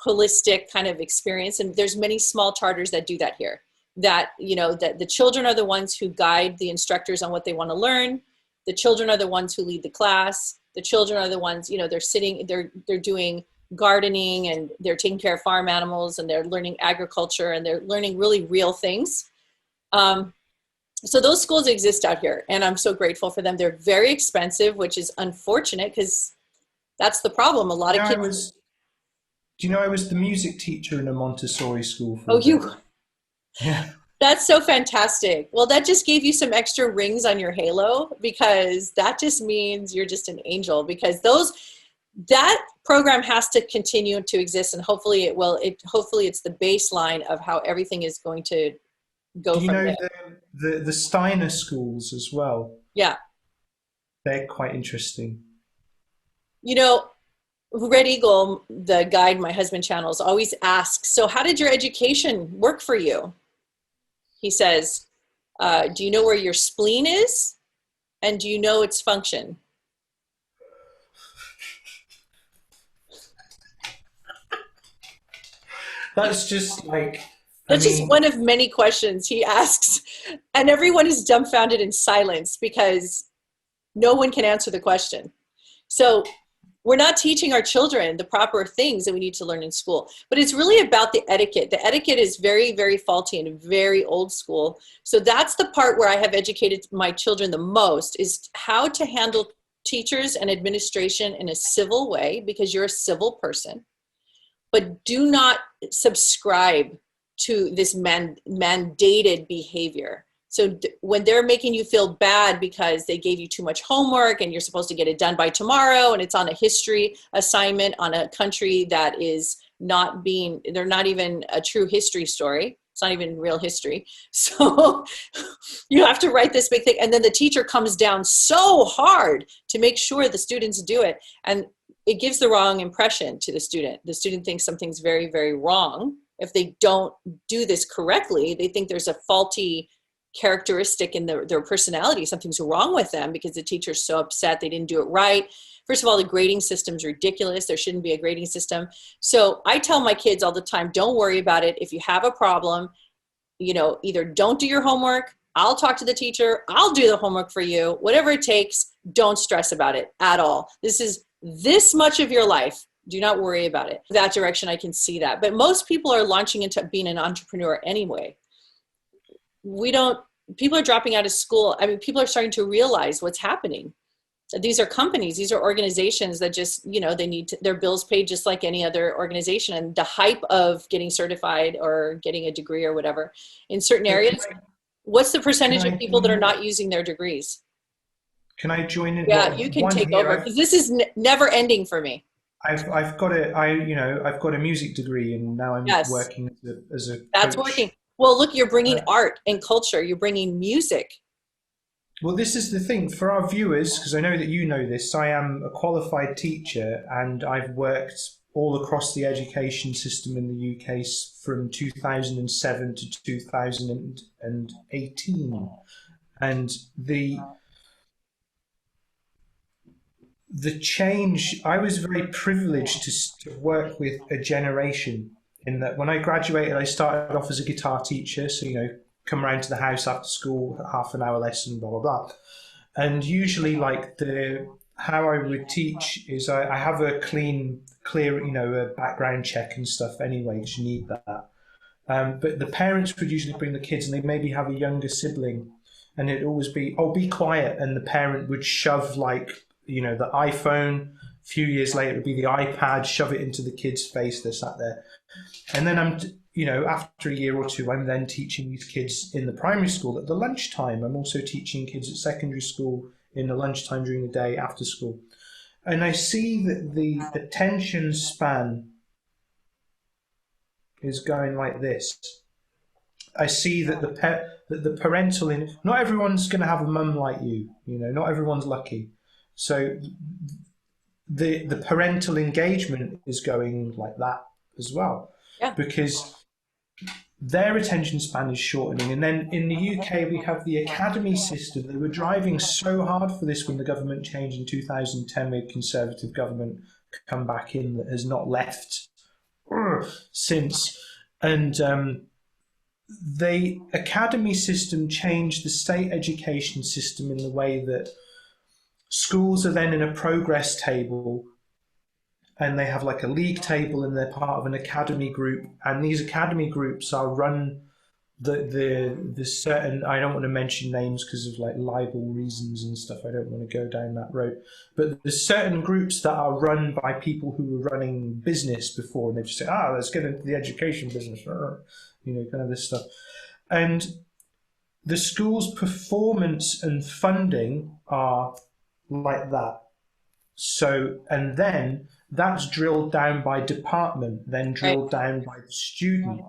[SPEAKER 1] holistic kind of experience. And there's many small charters that do that here. That, that the children are the ones who guide the instructors on what they want to learn. The children are the ones who lead the class. The children are the ones, they're doing gardening, and they're taking care of farm animals, and they're learning agriculture, and they're learning really real things. So those schools exist out here, and I'm so grateful for them. They're very expensive, which is unfortunate because that's the problem. A lot
[SPEAKER 2] You
[SPEAKER 1] of
[SPEAKER 2] know, I
[SPEAKER 1] kids.
[SPEAKER 2] was. Do you know I was the music teacher in a Montessori school for
[SPEAKER 1] Oh,
[SPEAKER 2] a bit?
[SPEAKER 1] you.
[SPEAKER 2] Yeah.
[SPEAKER 1] That's so fantastic. Well, that just gave you some extra rings on your halo because that just means you're just an angel because those that program has to continue to exist and hopefully it will. Hopefully it's the baseline of how everything is going to go
[SPEAKER 2] Do you
[SPEAKER 1] from
[SPEAKER 2] know
[SPEAKER 1] there.
[SPEAKER 2] the Steiner schools as well?
[SPEAKER 1] Yeah.
[SPEAKER 2] They're quite interesting.
[SPEAKER 1] You know, Red Eagle, the guide my husband channels, always asks, so how did your education work for you? He says, do you know where your spleen is? And do you know its function?
[SPEAKER 2] That's just like, I
[SPEAKER 1] That's just
[SPEAKER 2] mean,
[SPEAKER 1] one of many questions he asks. And everyone is dumbfounded in silence because no one can answer the question. So we're not teaching our children the proper things that we need to learn in school. But it's really about the etiquette. The etiquette is very, very faulty and very old school. So that's the part where I have educated my children the most is how to handle teachers and administration in a civil way because you're a civil person. But do not subscribe to this mandated behavior. So when they're making you feel bad because they gave you too much homework and you're supposed to get it done by tomorrow and it's on a history assignment on a country that is not being, they're not even a true history story. It's not even real history. So you have to write this big thing. And then the teacher comes down so hard to make sure the students do it. And it gives the wrong impression to the student. The student thinks something's very, very wrong. If they don't do this correctly, they think there's a faulty characteristic in their personality. Something's wrong with them because the teacher's so upset they didn't do it right. First of all, the grading system's ridiculous. There shouldn't be a grading system. So I tell my kids all the time, don't worry about it. If you have a problem, either don't do your homework, I'll talk to the teacher, I'll do the homework for you, whatever it takes, don't stress about it at all. This is this much of your life. Do not worry about it. That direction, I can see that. But most people are launching into being an entrepreneur anyway. People are dropping out of school. I mean, people are starting to realize what's happening. These are companies, these are organizations that just, they need their bills paid just like any other organization. And the hype of getting certified or getting a degree or whatever in certain areas, what's the percentage of people that are not using their degrees?
[SPEAKER 2] Can I join in?
[SPEAKER 1] Yeah,
[SPEAKER 2] Well,
[SPEAKER 1] you can
[SPEAKER 2] one
[SPEAKER 1] take
[SPEAKER 2] here,
[SPEAKER 1] over because this is never ending for me.
[SPEAKER 2] I've got I've got a music degree and now I'm
[SPEAKER 1] Yes,
[SPEAKER 2] working as a
[SPEAKER 1] that's
[SPEAKER 2] coach.
[SPEAKER 1] working. Well, look, you're bringing
[SPEAKER 2] Uh,
[SPEAKER 1] art and culture. You're bringing music.
[SPEAKER 2] well, this is the thing for our viewers, because I know that you know this. I am a qualified teacher and I've worked all across the education system in the UK from 2007 to 2018. And the change, I was very privileged to work with a generation in that when I graduated, I started off as a guitar teacher. So, come around to the house after school, half an hour lesson, blah, blah, blah. And usually like how I would teach is I have a clear, a background check and stuff anyway, because you need that. But the parents would usually bring the kids and they maybe have a younger sibling and it'd always be, oh, be quiet. And the parent would shove the iPhone. A few years later, it would be the iPad, shove it into the kid's face. They're sat there. And then after a year or two, I'm then teaching these kids in the primary school at the lunchtime. I'm also teaching kids at secondary school in the lunchtime during the day after school. And I see that the attention span is going like this. I see that the parental not everyone's going to have a mum like you. Not everyone's lucky. So the parental engagement is going like that as well,
[SPEAKER 1] Yeah.
[SPEAKER 2] because their attention span is shortening. And then in the UK, we have the academy system. They were driving so hard for this when the government changed in 2010. We had Conservative government come back in that has not left since. And the academy system changed the state education system in the way that schools are then in a progress table and they have like a league table and they're part of an academy group. And these academy groups are run the certain, I don't want to mention names because of like libel reasons and stuff. I don't want to go down that road. But there's certain groups that are run by people who were running business before, and they just say, let's get into the education business, kind of this stuff. And the school's performance and funding are like that. So, and then that's drilled down by department, then drilled down by the student.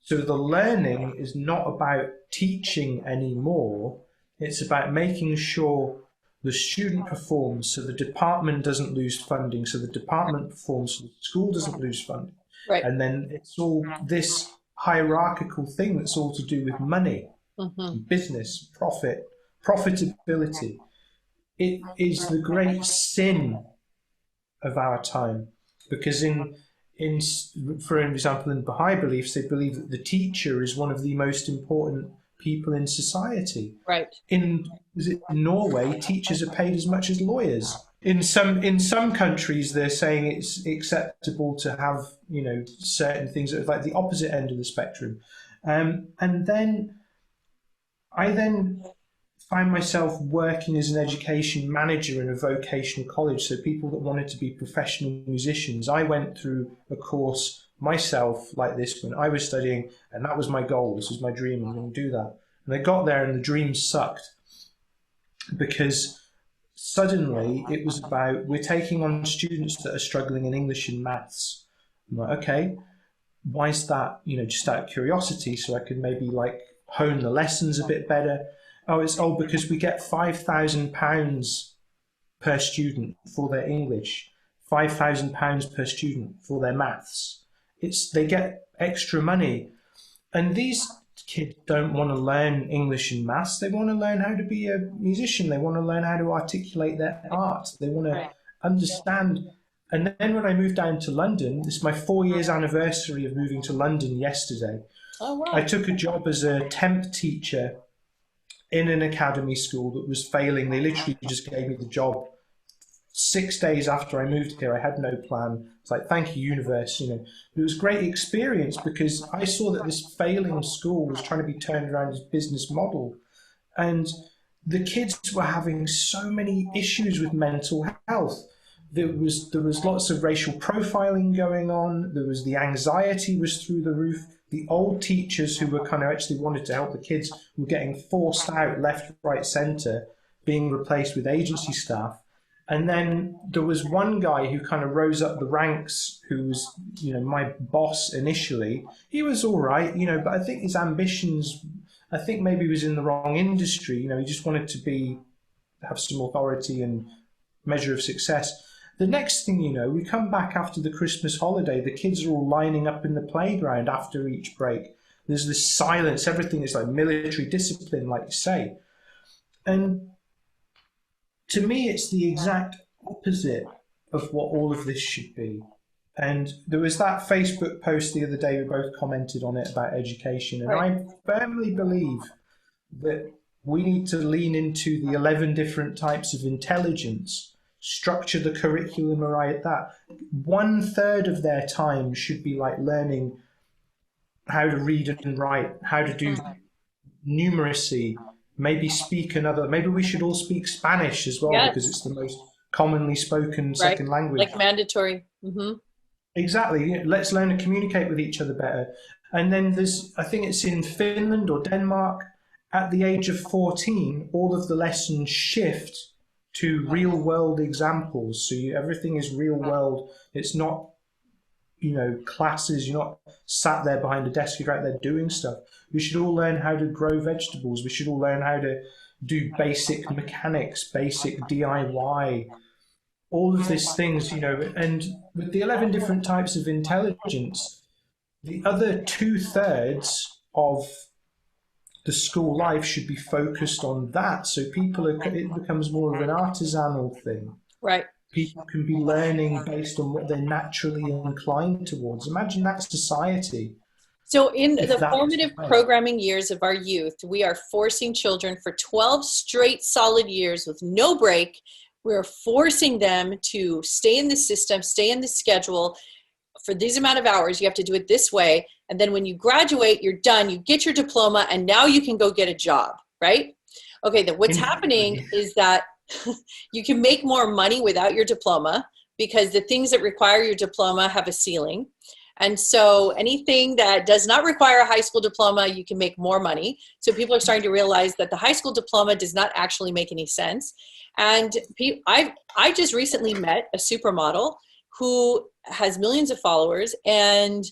[SPEAKER 2] So the learning is not about teaching anymore. It's about making sure the student performs so the department doesn't lose funding, so the department performs so the school doesn't lose funding.
[SPEAKER 1] Right.
[SPEAKER 2] And then it's all this hierarchical thing that's all to do with money, business, profitability. It is the great sin of our time, because for example, in Baha'i beliefs, they believe that the teacher is one of the most important people in society.
[SPEAKER 1] Right.
[SPEAKER 2] In Norway, teachers are paid as much as lawyers. In some countries, they're saying it's acceptable to have certain things that are like the opposite end of the spectrum. And then I find myself working as an education manager in a vocational college. So people that wanted to be professional musicians. I went through a course myself like this when I was studying, and that was my goal. This was my dream. I'm going to do that. And I got there, and the dream sucked because suddenly it was about, we're taking on students that are struggling in English and maths. I'm like, okay, why is that? Just out of curiosity, so I could maybe like hone the lessons a bit better. It's because we get £5,000 per student for their English, £5,000 per student for their maths. They get extra money, and these kids don't want to learn English and maths. They want to learn how to be a musician. They want to learn how to articulate their art. They want to understand. And then when I moved down to London, this is my 4 years anniversary of moving to London yesterday.
[SPEAKER 1] Oh, wow.
[SPEAKER 2] I took a job as a temp teacher in an academy school that was failing. They literally just gave me the job 6 days after I moved here. I had no plan. It's like, thank you, universe. It was a great experience because I saw that this failing school was trying to be turned around as business model. And the kids were having so many issues with mental health. There was lots of racial profiling going on. There was the anxiety was through the roof. The old teachers who were kind of actually wanted to help the kids were getting forced out left, right, centre, being replaced with agency staff. And then there was one guy who kind of rose up the ranks, who was, my boss initially. He was all right, but I think his ambitions, I think maybe he was in the wrong industry. He just wanted to have some authority and measure of success. The next thing you know, we come back after the Christmas holiday. The kids are all lining up in the playground after each break. There's this silence. Everything is like military discipline, like you say. And to me, it's the exact opposite of what all of this should be. And there was that Facebook post the other day, we both commented on it, about education. And I firmly believe that we need to lean into the 11 different types of intelligence, structure the curriculum around that. 1/3 of their time should be like learning how to read and write, how to do numeracy, maybe maybe we should all speak Spanish as well, because it's the most commonly spoken second language.
[SPEAKER 1] Like mandatory.
[SPEAKER 2] Exactly. Let's learn to communicate with each other better. And then I think it's in Finland or Denmark, at the age of 14, all of the lessons shift to real world examples. So everything is real world. It's not, classes. You're not sat there behind a desk. You're out there doing stuff. We should all learn how to grow vegetables. We should all learn how to do basic mechanics, basic DIY, all of these things, and with the 11 different types of intelligence, the other 2/3 of the school life should be focused on that. So it becomes more of an artisanal thing.
[SPEAKER 1] Right.
[SPEAKER 2] People can be learning based on what they're naturally inclined towards. Imagine that society.
[SPEAKER 1] So in the formative programming years of our youth, we are forcing children for 12 straight solid years with no break. We're forcing them to stay in the system, stay in the schedule, for these amount of hours, you have to do it this way. And then when you graduate, you're done, you get your diploma, and now you can go get a job, right? Okay, then what's happening is that you can make more money without your diploma because the things that require your diploma have a ceiling. And so anything that does not require a high school diploma, you can make more money. So people are starting to realize that the high school diploma does not actually make any sense. And I just recently met a supermodel who has millions of followers, and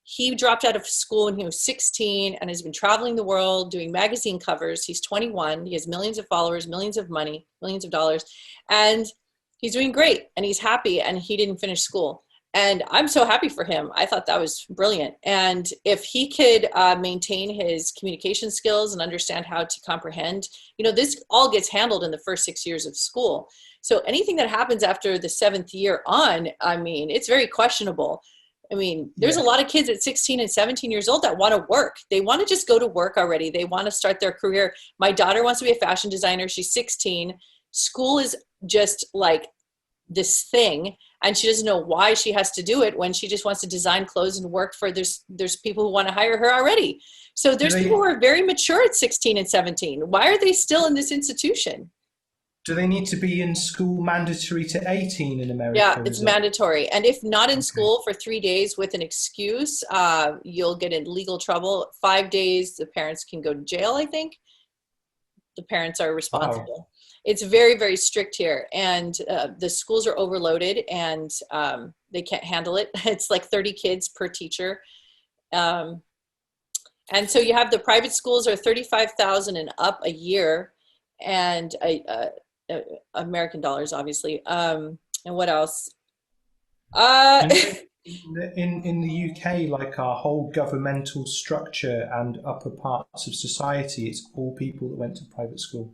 [SPEAKER 1] he dropped out of school when he was 16 and has been traveling the world doing magazine covers. He's 21. He has millions of followers, millions of money, millions of dollars, and he's doing great and he's happy, and he didn't finish school. And I'm so happy for him. I thought that was brilliant. And if he could maintain his communication skills and understand how to comprehend, this all gets handled in the first 6 years of school. So anything that happens after the 7th year on, I mean, it's very questionable. I mean, there's a lot of kids at 16 and 17 years old that want to work. They want to just go to work already. They want to start their career. My daughter wants to be a fashion designer. She's 16. School is just like this thing, and she doesn't know why she has to do it when she just wants to design clothes and work for, there's people who want to hire her already. So there's people who are very mature at 16 and 17. Why are they still in this institution?
[SPEAKER 2] Do they need to be in school mandatory to 18 in America?
[SPEAKER 1] Yeah, it's mandatory. And if not in school for 3 days with an excuse, you'll get in legal trouble. 5 days, the parents can go to jail, I think. The parents are responsible. Wow. It's very, very strict here. And the schools are overloaded, and they can't handle it. It's like 30 kids per teacher. And so you have the private schools are $35,000 and up a year, and American dollars, obviously. And what else?
[SPEAKER 2] In the UK, like our whole governmental structure and upper parts of society, it's all people that went to private school.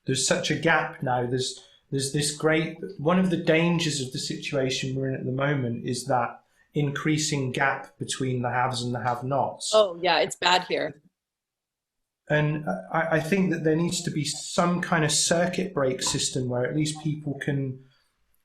[SPEAKER 2] There's such a gap now. There's this great, one of the dangers of the situation we're in at the moment is that increasing gap between the haves and the have-nots.
[SPEAKER 1] Oh yeah, it's bad here.
[SPEAKER 2] And I think that there needs to be some kind of circuit break system where at least people can,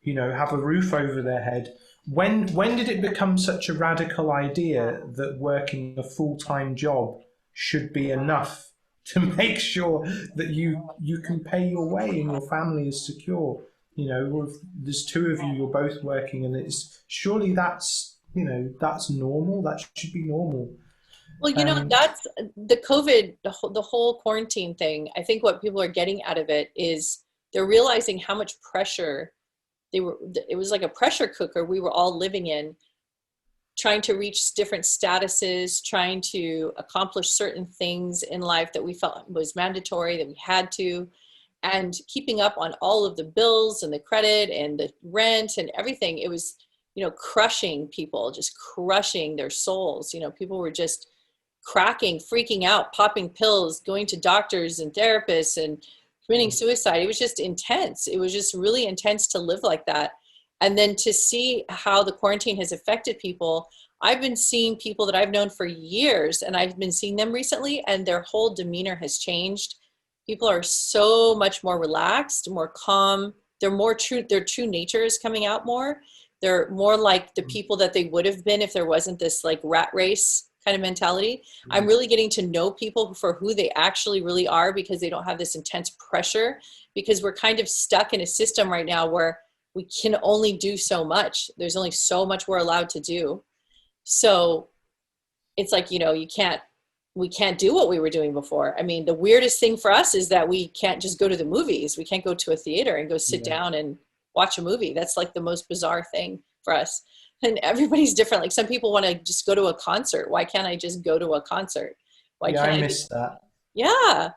[SPEAKER 2] have a roof over their head. When did it become such a radical idea that working a full-time job should be enough to make sure that you can pay your way and your family is secure? If there's two of you, you're both working, and surely that's normal. That should be normal.
[SPEAKER 1] Well, that's the COVID, the whole quarantine thing. I think what people are getting out of it is they're realizing how much pressure it was like a pressure cooker we were all living in, trying to reach different statuses, trying to accomplish certain things in life that we felt was mandatory, that we had to, and keeping up on all of the bills and the credit and the rent and everything. It was, crushing people, just crushing their souls. People were just cracking, freaking out, popping pills, going to doctors and therapists and committing suicide. It was just intense. It was just really intense to live like that. And then to see how the quarantine has affected people. I've been seeing people that I've known for years, and I've been seeing them recently, and their whole demeanor has changed. People are so much more relaxed, more calm. They're more true. Their true nature is coming out more. They're more like the people that they would have been if there wasn't this like rat race kind of mentality. I'm really getting to know people for who they actually really are, because they don't have this intense pressure, because we're kind of stuck in a system right now where we can only do so much. There's only so much we're allowed to do. So it's like, we can't do what we were doing before. I mean, the weirdest thing for us is that we can't just go to the movies. We can't go to a theater and go sit down and watch a movie. That's like the most bizarre thing for us. And everybody's different. Like some people want to just go to a concert. Why can't I just go to a concert? Why can't
[SPEAKER 2] I miss that.
[SPEAKER 1] Yeah.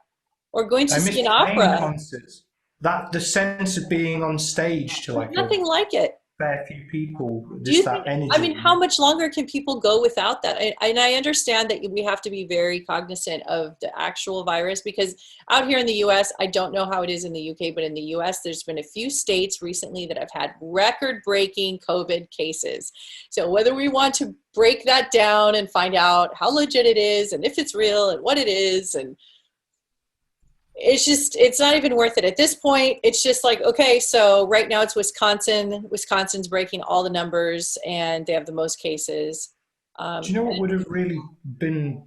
[SPEAKER 1] Or going to see an opera.
[SPEAKER 2] Concerts. The sense of being on stage to
[SPEAKER 1] nothing like it.
[SPEAKER 2] Fair few people.
[SPEAKER 1] Energy. I mean, how much longer can people go without that? And I understand that we have to be very cognizant of the actual virus, because out here in the US, I don't know how it is in the UK, but in the US, there's been a few states recently that have had record-breaking COVID cases. So whether we want to break that down and find out how legit it is and if it's real and what it is, and it's not even worth it at this point. It's just like, okay, so right now it's Wisconsin's breaking all the numbers and they have the most cases.
[SPEAKER 2] Do you know what would have really been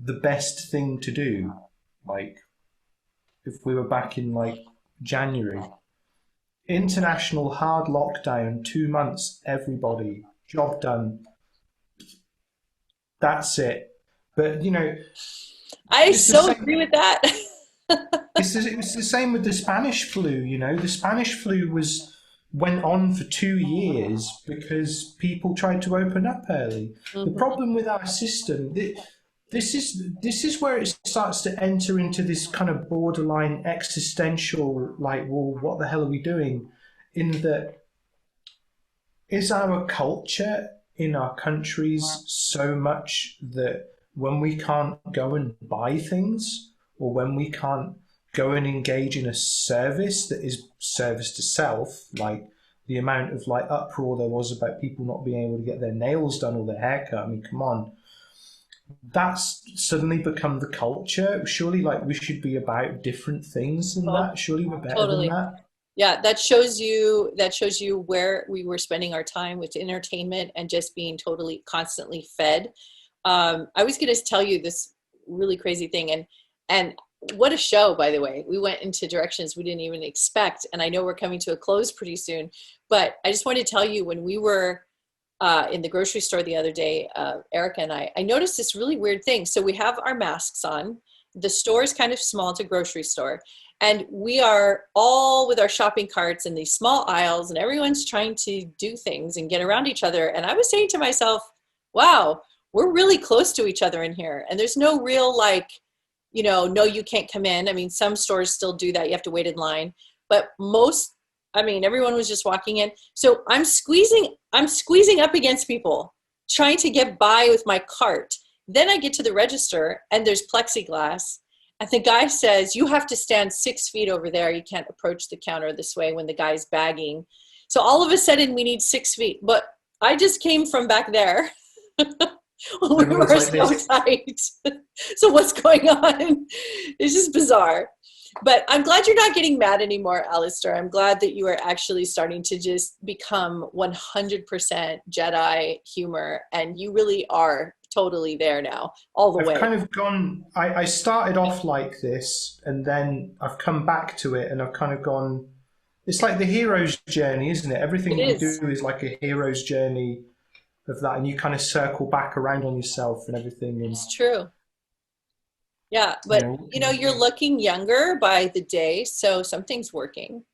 [SPEAKER 2] the best thing to do? Like, if we were back in like January, international hard lockdown, 2 months, everybody, job done. That's it. But
[SPEAKER 1] I
[SPEAKER 2] it's the
[SPEAKER 1] so agree
[SPEAKER 2] same.
[SPEAKER 1] with that.
[SPEAKER 2] It was the same with the Spanish flu. The Spanish flu went on for 2 years because people tried to open up early. The
[SPEAKER 1] Mhm.
[SPEAKER 2] problem with our system, this is where it starts to enter into this kind of borderline existential, like, well, what the hell are we doing? In that, is our culture in our countries so much that when we can't go and buy things, or when we can't go and engage in a service that is service to self, like the amount of like uproar there was about people not being able to get their nails done or their haircut, I mean, come on, that's suddenly become the culture. Surely, like, we should be about different things than
[SPEAKER 1] Oh,
[SPEAKER 2] that. Surely we're better than
[SPEAKER 1] totally.
[SPEAKER 2] that.
[SPEAKER 1] Yeah, that shows you where we were spending our time with entertainment and just being totally constantly fed. I was going to tell you this really crazy thing, and what a show, by the way. We went into directions we didn't even expect, and I know we're coming to a close pretty soon. But I just wanted to tell you, when we were in the grocery store the other day, Erica and I noticed this really weird thing. So we have our masks on. The store is kind of small, it's a grocery store. And we are all with our shopping carts in these small aisles, and everyone's trying to do things and get around each other. And I was saying to myself, wow, we're really close to each other in here. And there's no real, like, no, you can't come in. I mean, some stores still do that. You have to wait in line. But most, I mean, everyone was just walking in. So I'm squeezing up against people, trying to get by with my cart. Then I get to the register and there's plexiglass. And the guy says, you have to stand 6 feet over there. You can't approach the counter this way when the guy's bagging. So all of a sudden we need 6 feet. But I just came from back there. We
[SPEAKER 2] Everyone's
[SPEAKER 1] were
[SPEAKER 2] like
[SPEAKER 1] so
[SPEAKER 2] this.
[SPEAKER 1] tight. So what's going on? It's just bizarre. But I'm glad you're not getting mad anymore, Alistair. I'm glad that you are actually starting to just become 100% Jedi humor, and you really are totally there now, all the
[SPEAKER 2] I've
[SPEAKER 1] way.
[SPEAKER 2] kind of gone. I started off like this, and then I've come back to it, and I've kind of gone. It's like the hero's journey, isn't it? Everything
[SPEAKER 1] It
[SPEAKER 2] that you
[SPEAKER 1] is.
[SPEAKER 2] do is like a hero's journey of that, and you kind of circle back around on yourself and everything, and
[SPEAKER 1] It's true. Yeah,
[SPEAKER 2] you
[SPEAKER 1] but
[SPEAKER 2] know,
[SPEAKER 1] you're looking younger by the day, so something's working.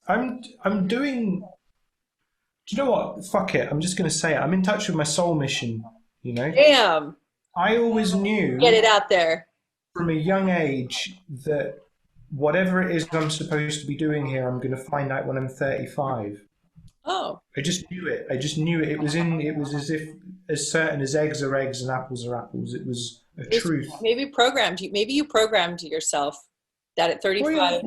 [SPEAKER 2] I'm doing. Do you know what? Fuck it. I'm just going to say it. I'm in touch with my soul mission. You know,
[SPEAKER 1] Damn,
[SPEAKER 2] I always
[SPEAKER 1] get it
[SPEAKER 2] knew
[SPEAKER 1] out there.
[SPEAKER 2] from a young age that whatever it is I'm supposed to be doing here, I'm going to find out when I'm 35.
[SPEAKER 1] Oh,
[SPEAKER 2] I just knew it. I just knew it. It was in. It was as if as certain as eggs are eggs and apples are apples. It was a
[SPEAKER 1] it's
[SPEAKER 2] truth.
[SPEAKER 1] maybe you programmed yourself that at
[SPEAKER 2] Well,
[SPEAKER 1] 35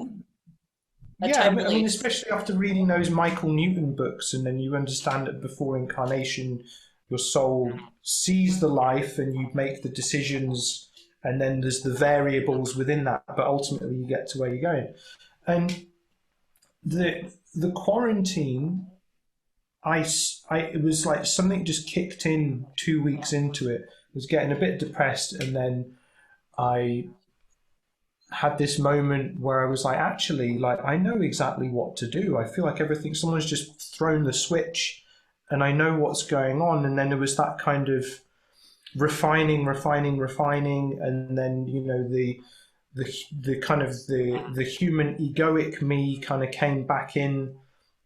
[SPEAKER 1] a
[SPEAKER 2] yeah.
[SPEAKER 1] time
[SPEAKER 2] I mean,
[SPEAKER 1] release.
[SPEAKER 2] especially after reading those Michael Newton books, and then you understand that before incarnation, your soul sees the life, and you make the decisions, and then there's the variables within that. But ultimately, you get to where you're going. And the quarantine, it was like something just kicked in 2 weeks into it. I was getting a bit depressed, and then I had this moment where I was like, actually, like, I know exactly what to do. I feel like someone's just thrown the switch, and I know what's going on. And then there was that kind of refining, and then the kind of the human egoic me kind of came back in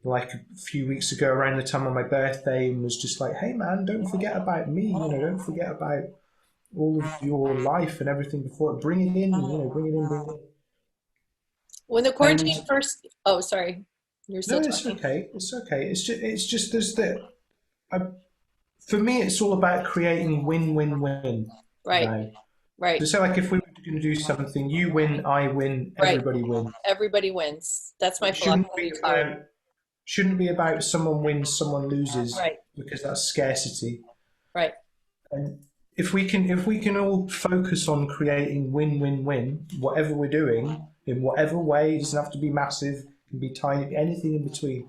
[SPEAKER 2] like a few weeks ago around the time of my birthday, and was just like, hey man, don't forget about me, don't forget about all of your life and everything before it. Bring it in, bring it in, bring it
[SPEAKER 1] When the
[SPEAKER 2] in.
[SPEAKER 1] quarantine
[SPEAKER 2] And
[SPEAKER 1] first, oh, sorry, you're
[SPEAKER 2] no,
[SPEAKER 1] still
[SPEAKER 2] it's
[SPEAKER 1] talking.
[SPEAKER 2] okay. It's okay. It's just there's that. I, for me, it's all about creating win-win-win
[SPEAKER 1] Right,
[SPEAKER 2] now.
[SPEAKER 1] right,
[SPEAKER 2] So, like, if we were going to do something, you win, I win,
[SPEAKER 1] right.
[SPEAKER 2] everybody wins.
[SPEAKER 1] Everybody wins. That's my
[SPEAKER 2] It shouldn't
[SPEAKER 1] philosophy
[SPEAKER 2] be
[SPEAKER 1] too.
[SPEAKER 2] about someone wins, someone loses,
[SPEAKER 1] Right,
[SPEAKER 2] because that's scarcity.
[SPEAKER 1] right.
[SPEAKER 2] And if we can all focus on creating win-win-win, whatever we're doing, in whatever way, it doesn't have to be massive, it can be tiny, anything in between.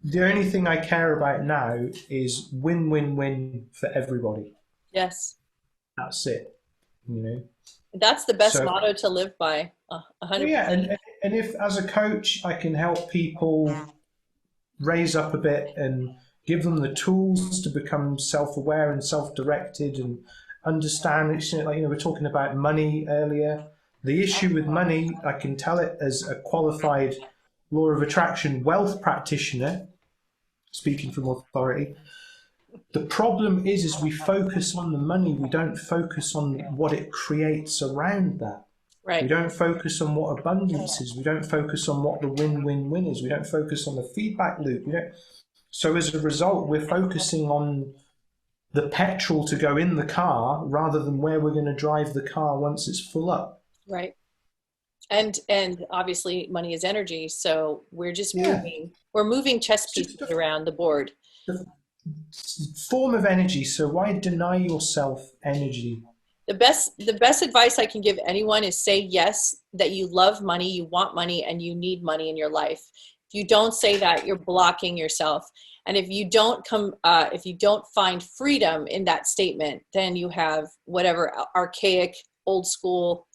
[SPEAKER 2] The only thing I care about now is win-win-win for everybody.
[SPEAKER 1] Yes.
[SPEAKER 2] That's it, you know.
[SPEAKER 1] That's the best motto to live by. 100%.
[SPEAKER 2] Yeah, and if as a coach I can help people raise up a bit and give them the tools to become self-aware and self-directed and understand, like, you know, we're talking about money earlier. The issue with money, I can tell it as a qualified law of attraction wealth practitioner, speaking from authority. The problem is we focus on the money, we don't focus on what it creates around that.
[SPEAKER 1] Right.
[SPEAKER 2] We don't focus on what abundance is. We don't focus on what the win-win-win is. We don't focus on the feedback loop. So as a result, we're focusing on the petrol to go in the car rather than where we're going to drive the car once it's full up.
[SPEAKER 1] Right. And obviously money is energy. So we're just moving. We're moving chess pieces around the board.
[SPEAKER 2] The form of energy. So why deny yourself energy?
[SPEAKER 1] The best advice I can give anyone is say yes, that you love money, you want money, and you need money in your life. If you don't say that, you're blocking yourself. And if you don't find freedom in that statement, then you have whatever archaic, old school,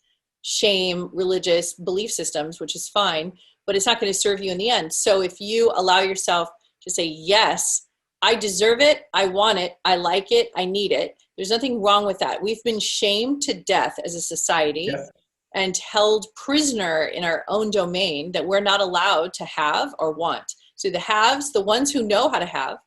[SPEAKER 1] shame, religious belief systems, which is fine, but it's not going to serve you in the end. So if you allow yourself to say, yes, I deserve it, I want it, I like it, I need it. There's nothing wrong with that. We've been shamed to death as a society and held prisoner in our own domain that we're not allowed to have or want. So the haves, the ones who know how to have,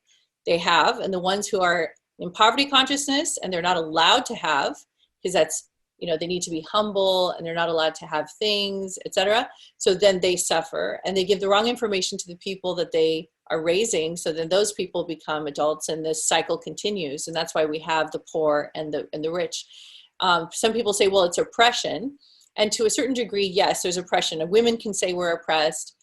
[SPEAKER 1] they have, and the ones who are in poverty consciousness and they're not allowed to have, because that's, you know, they need to be humble and they're not allowed to have things, etc. So then they suffer and they give the wrong information to the people that they are raising. So then those people become adults and this cycle continues. And that's why we have the poor and the rich. Some people say, well, it's oppression. And to a certain degree, yes, there's oppression. And women can say we're oppressed.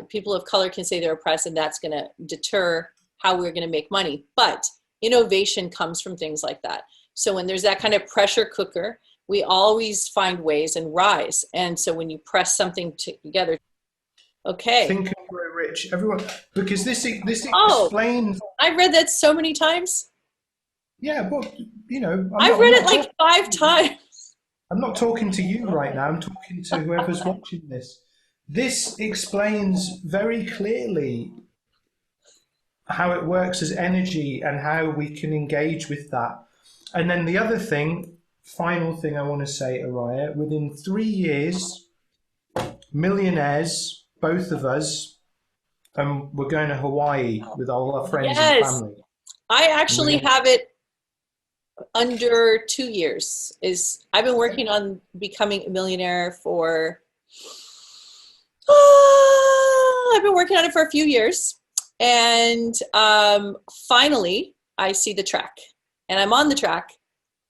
[SPEAKER 1] People of color can say they're oppressed, and that's going to deter how we're going to make money. But innovation comes from things like that. So when there's that kind of pressure cooker, we always find ways and rise. And so when you press something together, okay.
[SPEAKER 2] Think and Grow Rich, everyone, because this explains.
[SPEAKER 1] I've read that so many times.
[SPEAKER 2] Yeah, well, you know,
[SPEAKER 1] I've read it like 5 times.
[SPEAKER 2] I'm not talking to you right now. I'm talking to whoever's watching this. This explains very clearly how it works as energy and how we can engage with that. And then the other thing, final thing I want to say, Oriah, within 3 years, millionaires, both of us, we're going to Hawaii with all our friends and family.
[SPEAKER 1] I actually have it under 2 years. I've been working on becoming a millionaire for I've been working on it for a few years, and finally I see the track, and I'm on the track,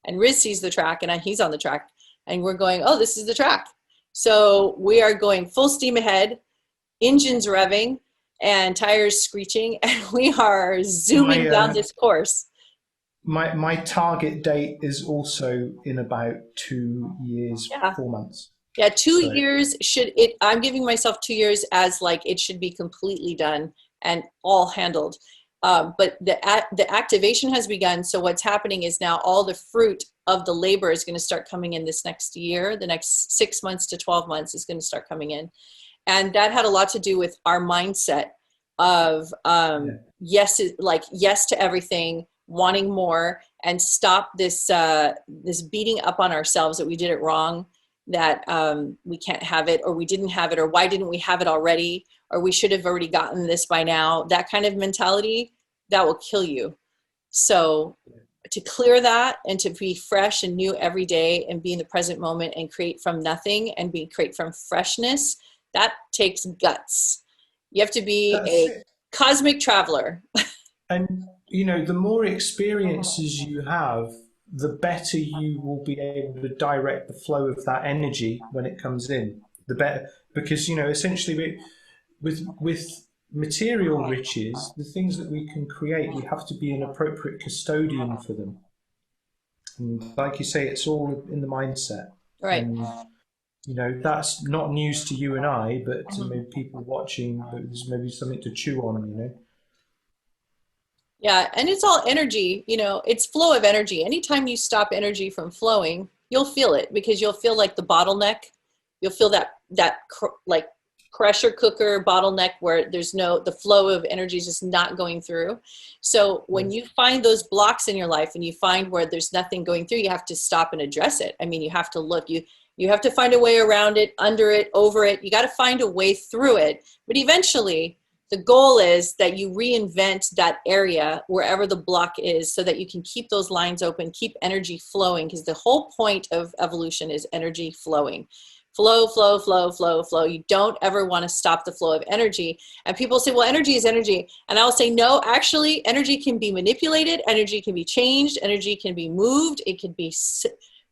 [SPEAKER 1] and Riz sees the track, and he's on the track, and we're going, oh, this is the track. So we are going full steam ahead, engines revving and tires screeching, and we are zooming down this course.
[SPEAKER 2] My target date is also in about 2 years, 4 months.
[SPEAKER 1] Yeah, 2 years I'm giving myself 2 years as like it should be completely done and all handled. But the activation has begun. So what's happening is now all the fruit of the labor is going to start coming in this next year. The next 6 months to 12 months is going to start coming in. And that had a lot to do with our mindset of yes to everything, wanting more, and stop this beating up on ourselves that we did it wrong, that we can't have it, or we didn't have it, or why didn't we have it already, or we should have already gotten this by now. That kind of mentality, that will kill you. So to clear that and to be fresh and new every day and be in the present moment and create from nothing and create from freshness, that takes guts. You have to be cosmic traveler.
[SPEAKER 2] And, you know, the more experiences you have, the better you will be able to direct the flow of that energy when it comes in. The better, because, you know, essentially with material riches, the things that we can create, we have to be an appropriate custodian for them. And like you say, it's all in the mindset.
[SPEAKER 1] Right.
[SPEAKER 2] And that's not news to you and I, but to
[SPEAKER 1] Mhm.
[SPEAKER 2] maybe people watching, there's maybe something to chew on.
[SPEAKER 1] Yeah, and it's all energy, it's flow of energy. Anytime you stop energy from flowing, you'll feel it because you'll feel like the bottleneck. You'll feel like pressure cooker bottleneck where the flow of energy is just not going through. So when
[SPEAKER 2] Yeah.
[SPEAKER 1] you find those blocks in your life and you find where there's nothing going through, you have to stop and address it. I mean, you have to look, you have to find a way around it, under it, over it. You got to find a way through it. But eventually, the goal is that you reinvent that area wherever the block is so that you can keep those lines open, keep energy flowing, because the whole point of evolution is energy flowing. Flow, flow, flow, flow, flow. You don't ever want to stop the flow of energy. And people say, well, energy is energy. And I'll say, no, actually, energy can be manipulated. Energy can be changed. Energy can be moved.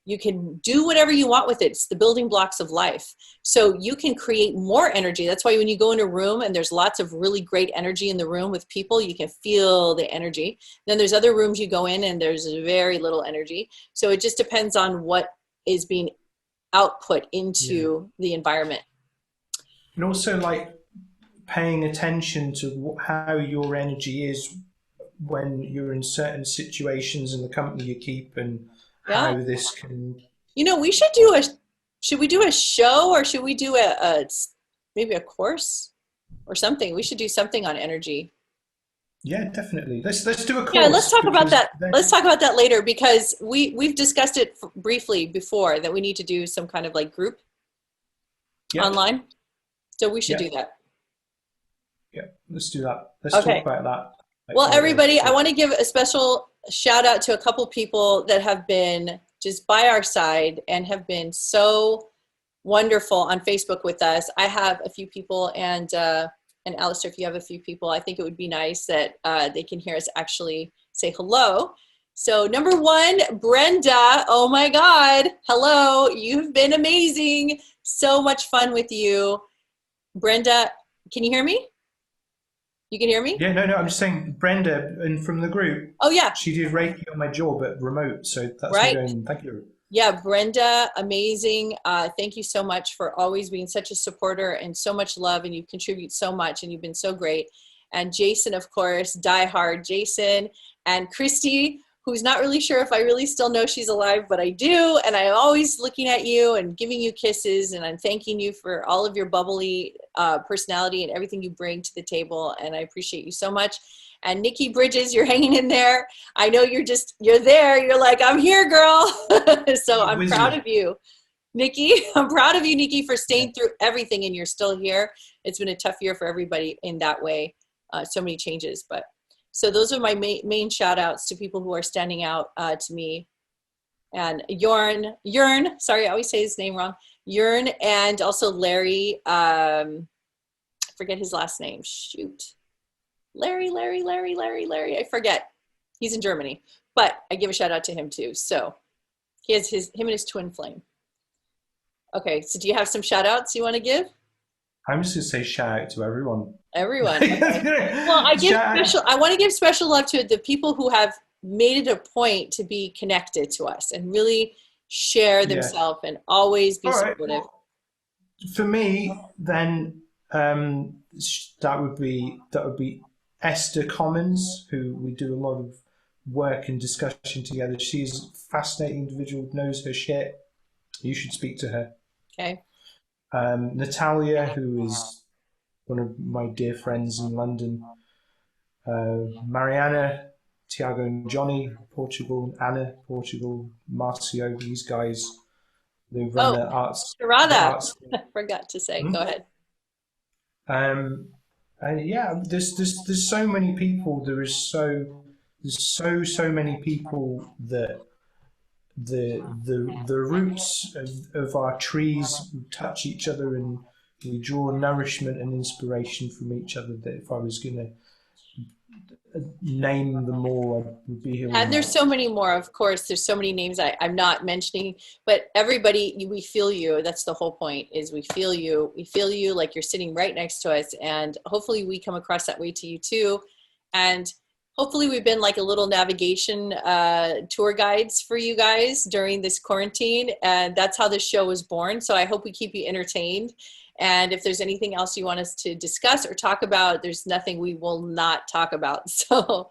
[SPEAKER 1] You can do whatever you want with it. It's the building blocks of life. So you can create more energy. That's why when you go in a room and there's lots of really great energy in the room with people, you can feel the energy. Then there's other rooms you go in and there's very little energy. So it just depends on what is being output
[SPEAKER 2] Yeah.
[SPEAKER 1] into the environment.
[SPEAKER 2] And also, like, paying attention to how your energy is when you're in certain situations in the company you keep, and
[SPEAKER 1] Yeah.
[SPEAKER 2] how this can.
[SPEAKER 1] Should we do a show, or should we do maybe a course or something? We should do something on energy.
[SPEAKER 2] Yeah, definitely. Let's do a
[SPEAKER 1] Yeah, let's
[SPEAKER 2] course
[SPEAKER 1] talk about
[SPEAKER 2] because
[SPEAKER 1] that. Let's talk about that later because we've discussed it briefly before that we need to do some kind of like group
[SPEAKER 2] Yep,
[SPEAKER 1] online. So we should do
[SPEAKER 2] yep,
[SPEAKER 1] that.
[SPEAKER 2] yep. Let's do that. Let's talk
[SPEAKER 1] Okay.
[SPEAKER 2] about that
[SPEAKER 1] Well,
[SPEAKER 2] later.
[SPEAKER 1] everybody, I want to give a special shout out to a couple people that have been just by our side and have been so wonderful on Facebook with us. I have a few people, and Alistair, if you have a few people, I think it would be nice that they can hear us actually say hello. So number one, Brenda. Oh my God. Hello. You've been amazing. So much fun with you. Brenda, can you hear me? You can hear me?
[SPEAKER 2] Yeah, no, no. I'm just saying, Brenda, and from the group,
[SPEAKER 1] Oh yeah,
[SPEAKER 2] she did Reiki on my jaw, but remote. So that's me
[SPEAKER 1] right.
[SPEAKER 2] going. Thank you.
[SPEAKER 1] Yeah, Brenda, amazing. Thank you so much for always being such a supporter and so much love, and you contribute so much, and you've been so great. And Jason, of course, diehard Jason, and Christy, who's not really sure if I really still know she's alive, but I do. And I'm always looking at you and giving you kisses, and I'm thanking you for all of your bubbly personality and everything you bring to the table. And I appreciate you so much. And Nikki Bridges, you're hanging in there. I know you're there. You're like, I'm here, girl. So
[SPEAKER 2] You
[SPEAKER 1] I'm proud
[SPEAKER 2] wizard.
[SPEAKER 1] of you, Nikki. I'm proud of you, Nikki, for
[SPEAKER 2] Yeah.
[SPEAKER 1] staying through everything and you're still here. It's been a tough year for everybody in that way. So many changes, but so those are my main shout outs to people who are standing out to me. And Yearn, sorry, I always say his name wrong. Yearn, and also Larry, I forget his last name. Shoot. Larry. I forget. He's in Germany, but I give a shout out to him too. So he has him and his twin flame. Okay, so do you have some shout outs you want to give?
[SPEAKER 2] I'm just going to say shout out to everyone.
[SPEAKER 1] Everyone. Okay. Well,
[SPEAKER 2] Shout out.
[SPEAKER 1] I want to give special love to the people who have made it a point to be connected to us and really share
[SPEAKER 2] Yeah.
[SPEAKER 1] themselves and always be
[SPEAKER 2] All right.
[SPEAKER 1] supportive.
[SPEAKER 2] For me, then that would be Esther Commons, who we do a lot of work and discussion together. She's a fascinating individual, knows her shit. You should speak to her.
[SPEAKER 1] Okay.
[SPEAKER 2] Natalia, who is one of my dear friends in London. Mariana, Tiago and Johnny, Portugal, Anna, Portugal, Marcio, these guys, they run
[SPEAKER 1] Oh,
[SPEAKER 2] the arts. The
[SPEAKER 1] Sharada.
[SPEAKER 2] arts.
[SPEAKER 1] I forgot to say.
[SPEAKER 2] Hmm?
[SPEAKER 1] Go ahead.
[SPEAKER 2] Um, and yeah, there's so many people. There's so many people that the roots of our trees touch each other, and we draw nourishment and inspiration from each other. That if I was going to name them all, I would be here all
[SPEAKER 1] And there's
[SPEAKER 2] night.
[SPEAKER 1] so many more, of course. There's so many names I'm not mentioning, but everybody, we feel you. That's the whole point is we feel you. We feel you like you're sitting right next to us. And hopefully we come across that way to you too. And hopefully we've been like a little navigation tour guides for you guys during this quarantine, and that's how this show was born. So I hope we keep you entertained. And if there's anything else you want us to discuss or talk about, there's nothing we will not talk about. So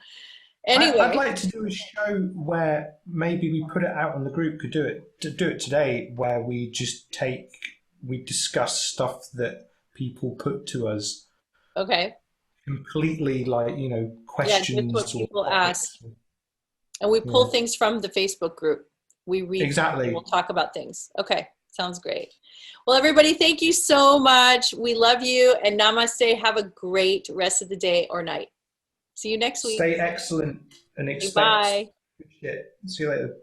[SPEAKER 2] I'd
[SPEAKER 1] anyway,
[SPEAKER 2] like to do a show where maybe we put it out on the group. Could do it today, where we discuss stuff that people put to us,
[SPEAKER 1] okay.
[SPEAKER 2] completely like
[SPEAKER 1] Yeah, just what
[SPEAKER 2] questions or
[SPEAKER 1] people ask.
[SPEAKER 2] topics.
[SPEAKER 1] And we pull
[SPEAKER 2] Yeah,
[SPEAKER 1] things from the Facebook group. We read and we'll
[SPEAKER 2] exactly.
[SPEAKER 1] talk about things. Okay, sounds great. Well, everybody, thank you so much. We love you, and namaste. Have a great rest of the day or night. See you next week.
[SPEAKER 2] Stay excellent and
[SPEAKER 1] Okay,
[SPEAKER 2] expect
[SPEAKER 1] bye.
[SPEAKER 2] good shit. See you later.